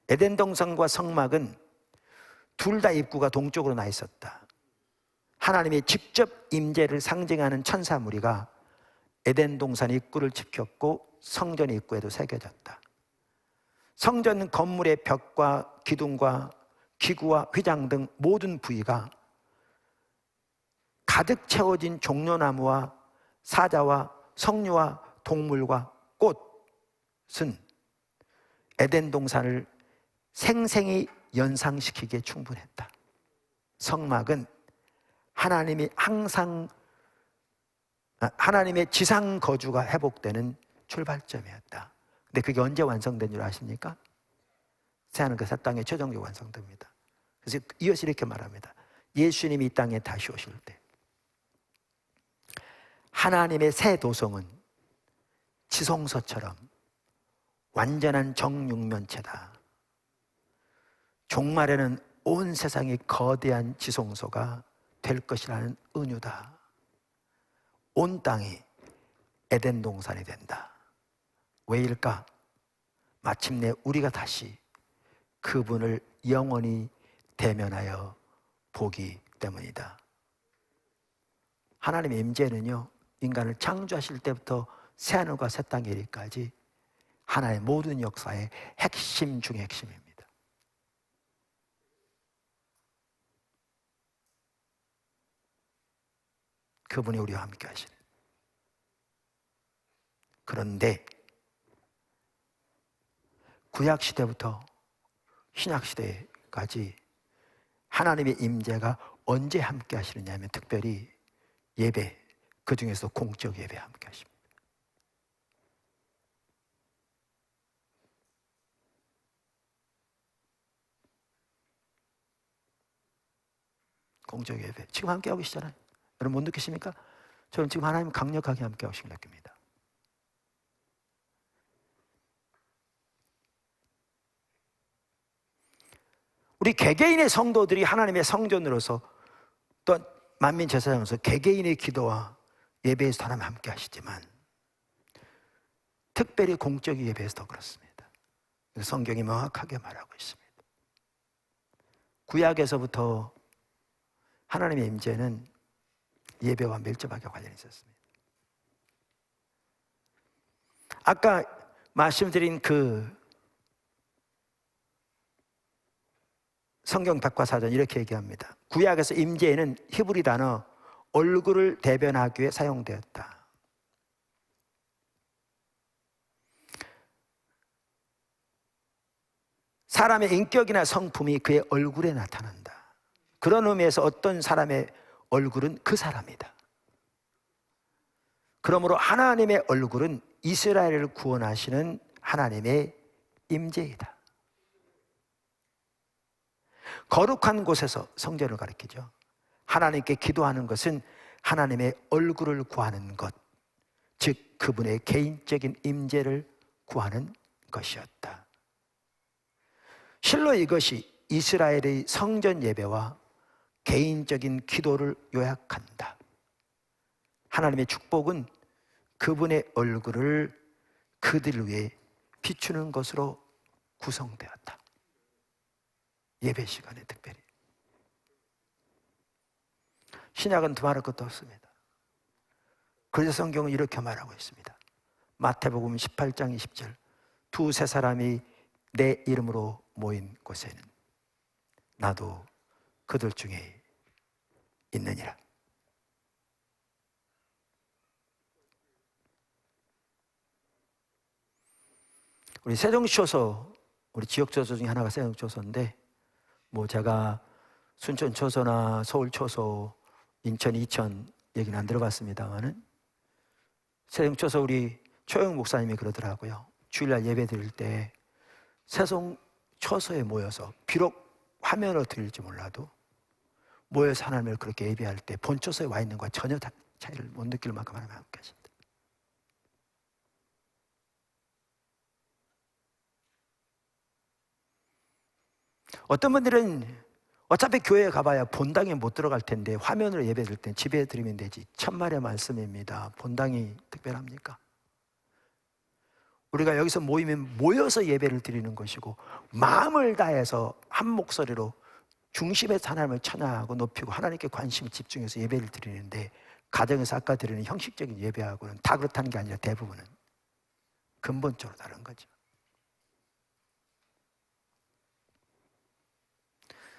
A: 에덴 동산과 성막은 둘 다 입구가 동쪽으로 나 있었다. 하나님의 직접 임재를 상징하는 천사 무리가 에덴 동산 입구를 지켰고 성전 입구에도 새겨졌다. 성전 건물의 벽과 기둥과 기구와 휘장 등 모든 부위가 가득 채워진 종려나무와 사자와 석류와 동물과 꽃은 에덴 동산을 생생히 연상시키기에 충분했다. 성막은 하나님이 항상 하나님의 지상 거주가 회복되는 출발점이었다. 근데 그게 언제 완성된 줄 아십니까? 새하늘과 새 땅에 최종적으로 완성됩니다. 그래서 이어서 이렇게 말합니다. 예수님이 이 땅에 다시 오실 때 하나님의 새 도성은 지성소처럼 완전한 정육면체다. 종말에는 온 세상이 거대한 지성소가 될 것이라는 은유다. 온 땅이 에덴 동산이 된다. 왜일까? 마침내 우리가 다시 그분을 영원히 대면하여 보기 때문이다. 하나님의 임재는요, 인간을 창조하실 때부터 새하늘과 새 땅에 이르기까지 하나의 모든 역사의 핵심 중의 핵심입니다. 그분이 우리와 함께 하시는. 그런데 구약시대부터 신약시대까지 하나님의 임재가 언제 함께 하시느냐 하면 특별히 예배, 그 중에서 공적 예배에 함께 하십니다. 공적 예배. 지금 함께 하고 계시잖아요. 여러분 못 느끼십니까? 저는 지금 하나님 강력하게 함께 하시는 느낍니다. 우리 개개인의 성도들이 하나님의 성전으로서 또 만민 제사장으로서 개개인의 기도와 예배에서 하나님 함께 하시지만 특별히 공적 예배에서 더 그렇습니다. 성경이 명확하게 말하고 있습니다. 구약에서부터 하나님의 임재는 예배와 밀접하게 관련이 있었습니다. 아까 말씀드린 그 성경 백과사전 이렇게 얘기합니다. 구약에서 임재에는 히브리 단어 얼굴을 대변하기 위해 사용되었다. 사람의 인격이나 성품이 그의 얼굴에 나타난다. 그런 의미에서 어떤 사람의 얼굴은 그 사람이다. 그러므로 하나님의 얼굴은 이스라엘을 구원하시는 하나님의 임재이다. 거룩한 곳에서 성전을 가리키죠. 하나님께 기도하는 것은 하나님의 얼굴을 구하는 것, 즉 그분의 개인적인 임재를 구하는 것이었다. 실로 이것이 이스라엘의 성전 예배와 개인적인 기도를 요약한다. 하나님의 축복은 그분의 얼굴을 그들 위해 비추는 것으로 구성되었다. 예배 시간에 특별히. 신약은 두말할 것도 없습니다. 그래서 성경은 이렇게 말하고 있습니다. 마태복음 18장 20절, 두세 사람이 내 이름으로 모인 곳에는 나도 그들 중에 있느니라. 우리 세종초소, 우리 지역초소 중에 하나가 세종초소인데 뭐 제가 순천초소나 서울초소, 인천, 이천 얘기는 안 들어봤습니다만은 세종초소 우리 초영 목사님이 그러더라고요. 주일날 예배 드릴 때 세종초소에 모여서 비록 화면으로 드릴지 몰라도 모여서 하나님을 그렇게 예배할 때 본초소에 와 있는 것과 전혀 차이를 못 느낄 만큼 하나님 함께 하신다. 어떤 분들은 어차피 교회에 가봐야 본당에 못 들어갈 텐데 화면으로 예배 드릴 땐 집에 드리면 되지. 천만의 말씀입니다. 본당이 특별합니까? 우리가 여기서 모이면 모여서 예배를 드리는 것이고 마음을 다해서 한 목소리로 중심에서 하나님을 찬양하고 높이고 하나님께 관심을 집중해서 예배를 드리는데 가정에서 아까 드리는 형식적인 예배하고는 다 그렇다는 게 아니라 대부분은 근본적으로 다른 거죠.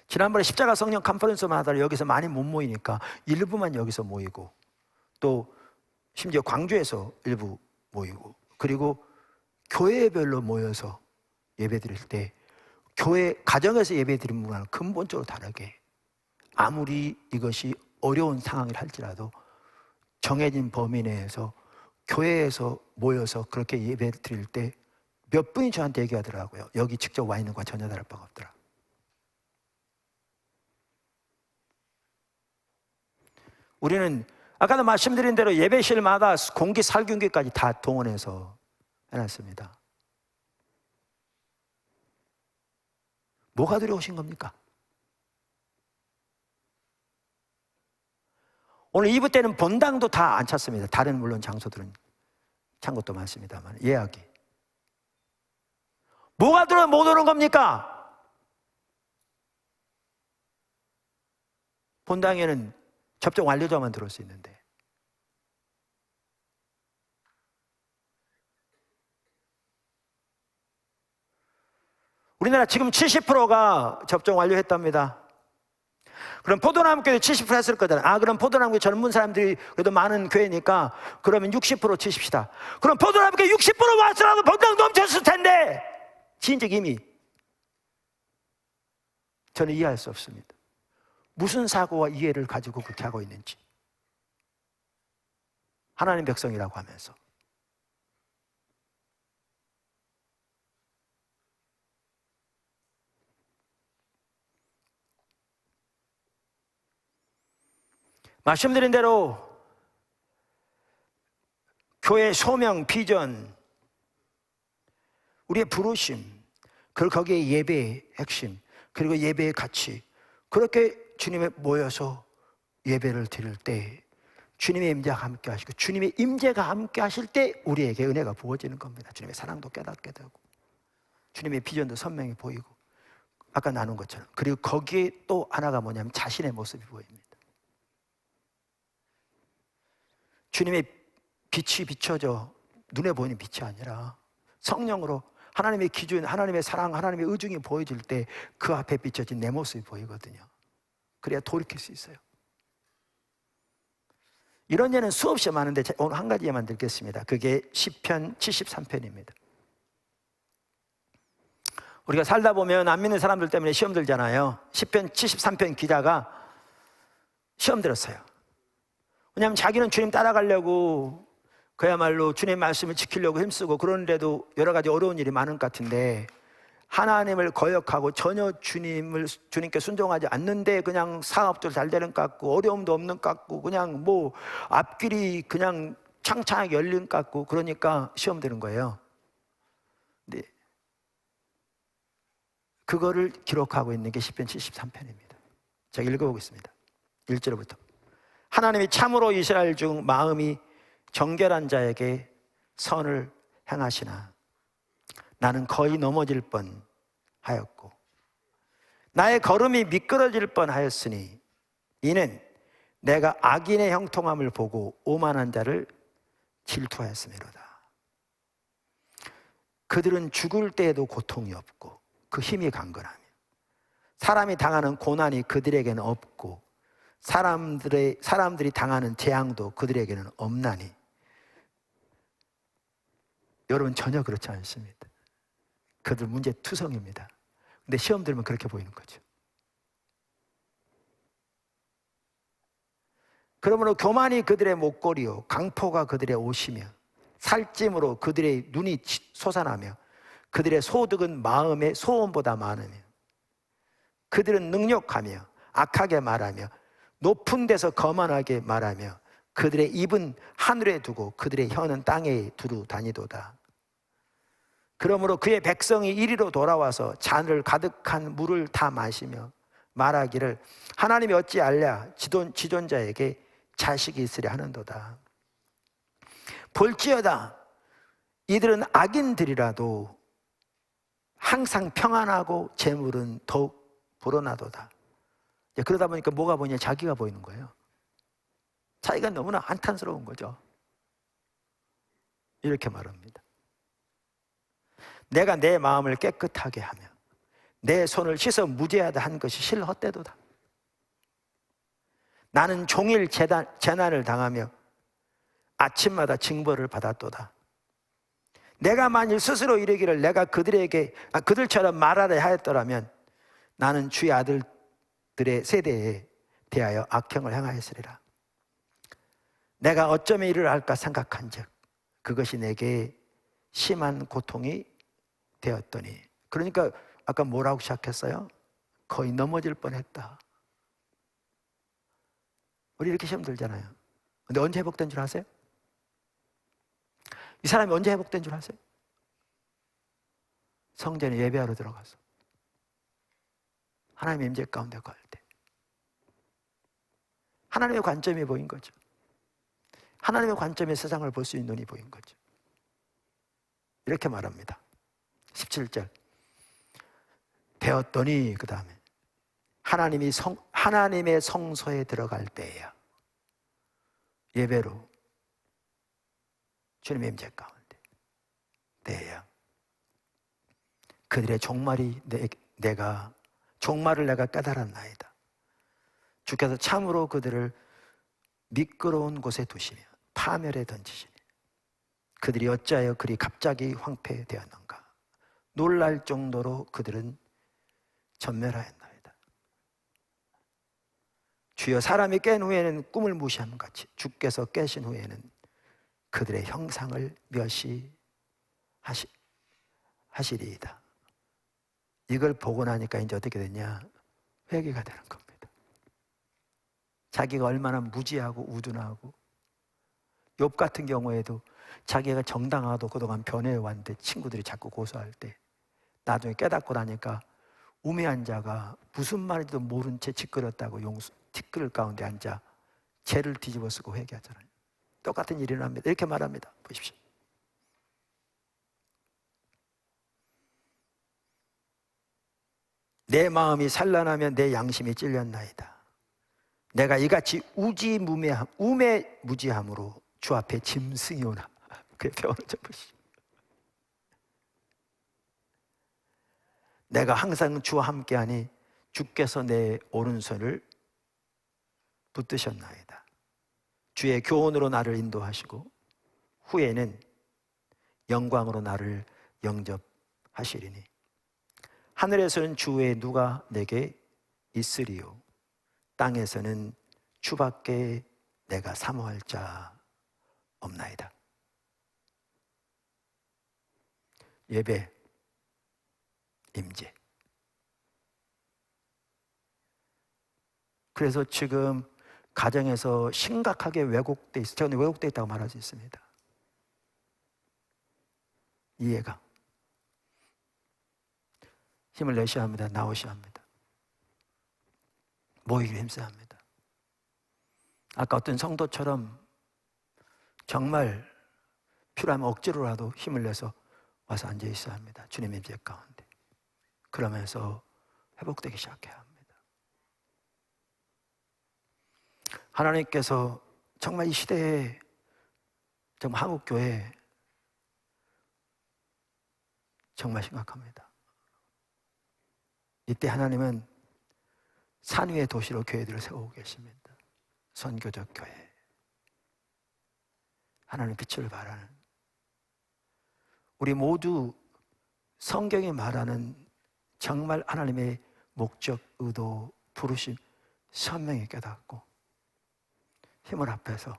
A: 지난번에 십자가 성령 컨퍼런스만 하다가 여기서 많이 못 모이니까 일부만 여기서 모이고 또 심지어 광주에서 일부 모이고 그리고 교회별로 모여서 예배 드릴 때 교회 가정에서 예배 드리는 분과는 근본적으로 다르게 아무리 이것이 어려운 상황을 할지라도 정해진 범위 내에서 교회에서 모여서 그렇게 예배 드릴 때 몇 분이 저한테 얘기하더라고요. 여기 직접 와 있는 것과 전혀 다를 바가 없더라. 우리는 아까도 말씀드린 대로 예배실마다 공기 살균기까지 다 동원해서 해놨습니다. 뭐가 두려우신 겁니까? 오늘 2부 때는 본당도 다 안 찼습니다. 다른 물론 장소들은 찬 것도 많습니다만 예약이 뭐가 들어면 못 오는 겁니까? 본당에는 접종 완료자만 들어올 수 있는데. 우리나라 지금 70%가 접종 완료했답니다. 그럼 포도나무교회 70% 했을 거잖아요. 그럼 포도나무교회 젊은 사람들이 그래도 많은 교회니까 그러면 60% 치십시다. 그럼 포도나무교회 60% 왔으라도 본당 넘쳤을 텐데, 지인적 이미 저는 이해할 수 없습니다. 무슨 사고와 이해를 가지고 그렇게 하고 있는지. 하나님 백성이라고 하면서. 말씀드린 대로 교회 소명, 비전, 우리의 부르심, 그리고 거기에 예배의 핵심, 그리고 예배의 가치, 그렇게 주님에 모여서 예배를 드릴 때 주님의 임재가 함께 하시고, 주님의 임재가 함께 하실 때 우리에게 은혜가 부어지는 겁니다. 주님의 사랑도 깨닫게 되고, 주님의 비전도 선명히 보이고, 아까 나눈 것처럼. 그리고 거기에 또 하나가 뭐냐면 자신의 모습이 보입니다. 주님의 빛이 비춰져 눈에 보이는 빛이 아니라 성령으로 하나님의 기준, 하나님의 사랑, 하나님의 의중이 보여질 때 그 앞에 비춰진 내 모습이 보이거든요. 그래야 돌이킬 수 있어요. 이런 예는 수없이 많은데 오늘 한 가지만 드리겠습니다. 그게 시편 73편입니다. 우리가 살다 보면 안 믿는 사람들 때문에 시험 들잖아요. 시편 73편 기자가 시험 들었어요. 왜냐하면 자기는 주님 따라가려고 그야말로 주님의 말씀을 지키려고 힘쓰고, 그런데도 여러 가지 어려운 일이 많은 것 같은데 하나님을 거역하고 전혀 주님께 순종하지 않는데 그냥 사업도 잘 되는 것 같고 어려움도 없는 것 같고 그냥 뭐 앞길이 그냥 창창하게 열린 것 같고, 그러니까 시험 드는 거예요. 근데 그거를 기록하고 있는 게 시편 73편입니다. 제가 읽어보겠습니다. 1절부터. 하나님이 참으로 이스라엘 중 마음이 정결한 자에게 선을 행하시나 나는 거의 넘어질 뻔하였고 나의 걸음이 미끄러질 뻔하였으니 이는 내가 악인의 형통함을 보고 오만한 자를 질투하였음이로다. 그들은 죽을 때에도 고통이 없고 그 힘이 강건하며 사람이 당하는 고난이 그들에게는 없고 사람들이 당하는 재앙도 그들에게는 없나니. 여러분, 전혀 그렇지 않습니다. 그들 문제 투성입니다. 근데 시험 들면 그렇게 보이는 거죠. 그러므로 교만이 그들의 목걸이요 강포가 그들의 옷이며 살찜으로 그들의 눈이 솟아나며 그들의 소득은 마음의 소원보다 많으며 그들은 능욕하며 악하게 말하며 높은 데서 거만하게 말하며 그들의 입은 하늘에 두고 그들의 혀는 땅에 두루 다니도다. 그러므로 그의 백성이 이리로 돌아와서 잔을 가득한 물을 다 마시며 말하기를 하나님이 어찌 알랴 지존자에게 자식이 있으려 하는도다. 볼지어다 이들은 악인들이라도 항상 평안하고 재물은 더욱 불어나도다. 그러다 보니까 뭐가 보이냐? 자기가 보이는 거예요. 자기가 너무나 한탄스러운 거죠. 이렇게 말합니다. 내가 내 마음을 깨끗하게 하며 내 손을 씻어 무죄하다 한 것이 실 헛되도다. 나는 종일 재난을 당하며 아침마다 징벌을 받았도다. 내가 만일 스스로 이르기를 내가 그들처럼 말하려 하였더라면 나는 주의 아들들의 세대에 대하여 악행을 행하였으리라. 내가 어쩌면 이를 할까 생각한즉 그것이 내게 심한 고통이 되었더니. 그러니까 아까 뭐라고 시작했어요? 거의 넘어질 뻔했다. 우리 이렇게 시험 들잖아요. 근데 언제 회복된 줄 아세요? 이 사람이 언제 회복된 줄 아세요? 성전에 예배하러 들어가서 하나님의 임재 가운데 갈 때 하나님의 관점이 보인 거죠. 하나님의 관점의 세상을 볼 수 있는 눈이 보인 거죠. 이렇게 말합니다. 17절. 배웠더니 그 다음에 하나님의 성소에 들어갈 때야 예배로 주님의 임재 가운데 때야 그들의 종말을 내가 깨달았나이다. 주께서 참으로 그들을 미끄러운 곳에 두시며 파멸에 던지시니 그들이 어찌하여 그리 갑자기 황폐되었는가. 놀랄 정도로 그들은 전멸하였나이다. 주여, 사람이 깬 후에는 꿈을 무시함 같이 주께서 깨신 후에는 그들의 형상을 멸시하시리이다. 이걸 보고 나니까 이제 어떻게 됐냐? 회개가 되는 겁니다. 자기가 얼마나 무지하고 우둔하고, 욥 같은 경우에도 자기가 정당하도 그동안 변해왔는데 친구들이 자꾸 고소할 때 나중에 깨닫고 나니까 우매한 자가 무슨 말인지도 모른 채 찌끄렸다고 티끌 가운데 앉아 죄를 뒤집어 쓰고 회개하잖아요. 똑같은 일이 일어납니다. 이렇게 말합니다. 보십시오. 내 마음이 산란하면 내 양심이 찔렸나이다. 내가 이같이 우매무지함으로 주 앞에 짐승이 오나. 그의 표현을 좀 보시죠. 내가 항상 주와 함께하니 주께서 내 오른손을 붙드셨나이다. 주의 교훈으로 나를 인도하시고 후에는 영광으로 나를 영접하시리니 하늘에서는 주 외에 누가 내게 있으리요 땅에서는 주밖에 내가 사모할 자 없나이다. 예배, 임재. 그래서 지금 가정에서 심각하게 왜곡돼 있어요. 저는 왜곡돼 있다고 말할 수 있습니다. 이해가. 힘을 내셔야 합니다. 나오셔야 합니다. 모이기 힘써야 합니다. 아까 어떤 성도처럼 정말 필요하면 억지로라도 힘을 내서 와서 앉아 있어야 합니다. 주님의 임재 가운데. 그러면서 회복되기 시작해야 합니다. 하나님께서 정말 이 시대에 정말 한국교회 정말 심각합니다. 이때 하나님은 산 위의 도시로 교회들을 세우고 계십니다. 선교적 교회. 하나님 빛을 발하는, 우리 모두 성경이 말하는 정말 하나님의 목적, 의도, 부르심 선명히 깨닫고 힘을 합해서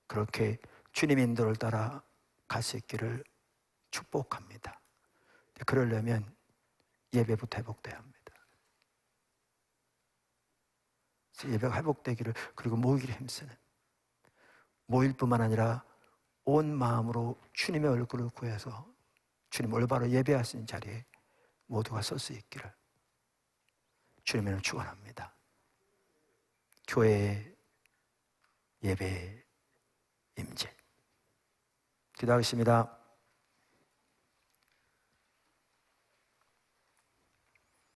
A: 그렇게 주님 인도를 따라 갈 수 있기를 축복합니다. 그러려면 예배부터 회복돼야 합니다. 예배가 회복되기를, 그리고 모이기를 힘쓰는, 모일 뿐만 아니라 온 마음으로 주님의 얼굴을 구해서 주님 올바로 예배할 수 있는 자리에 모두가 설 수 있기를 주님의 이름으로 축원합니다. 교회의 예배 임재. 기도하겠습니다.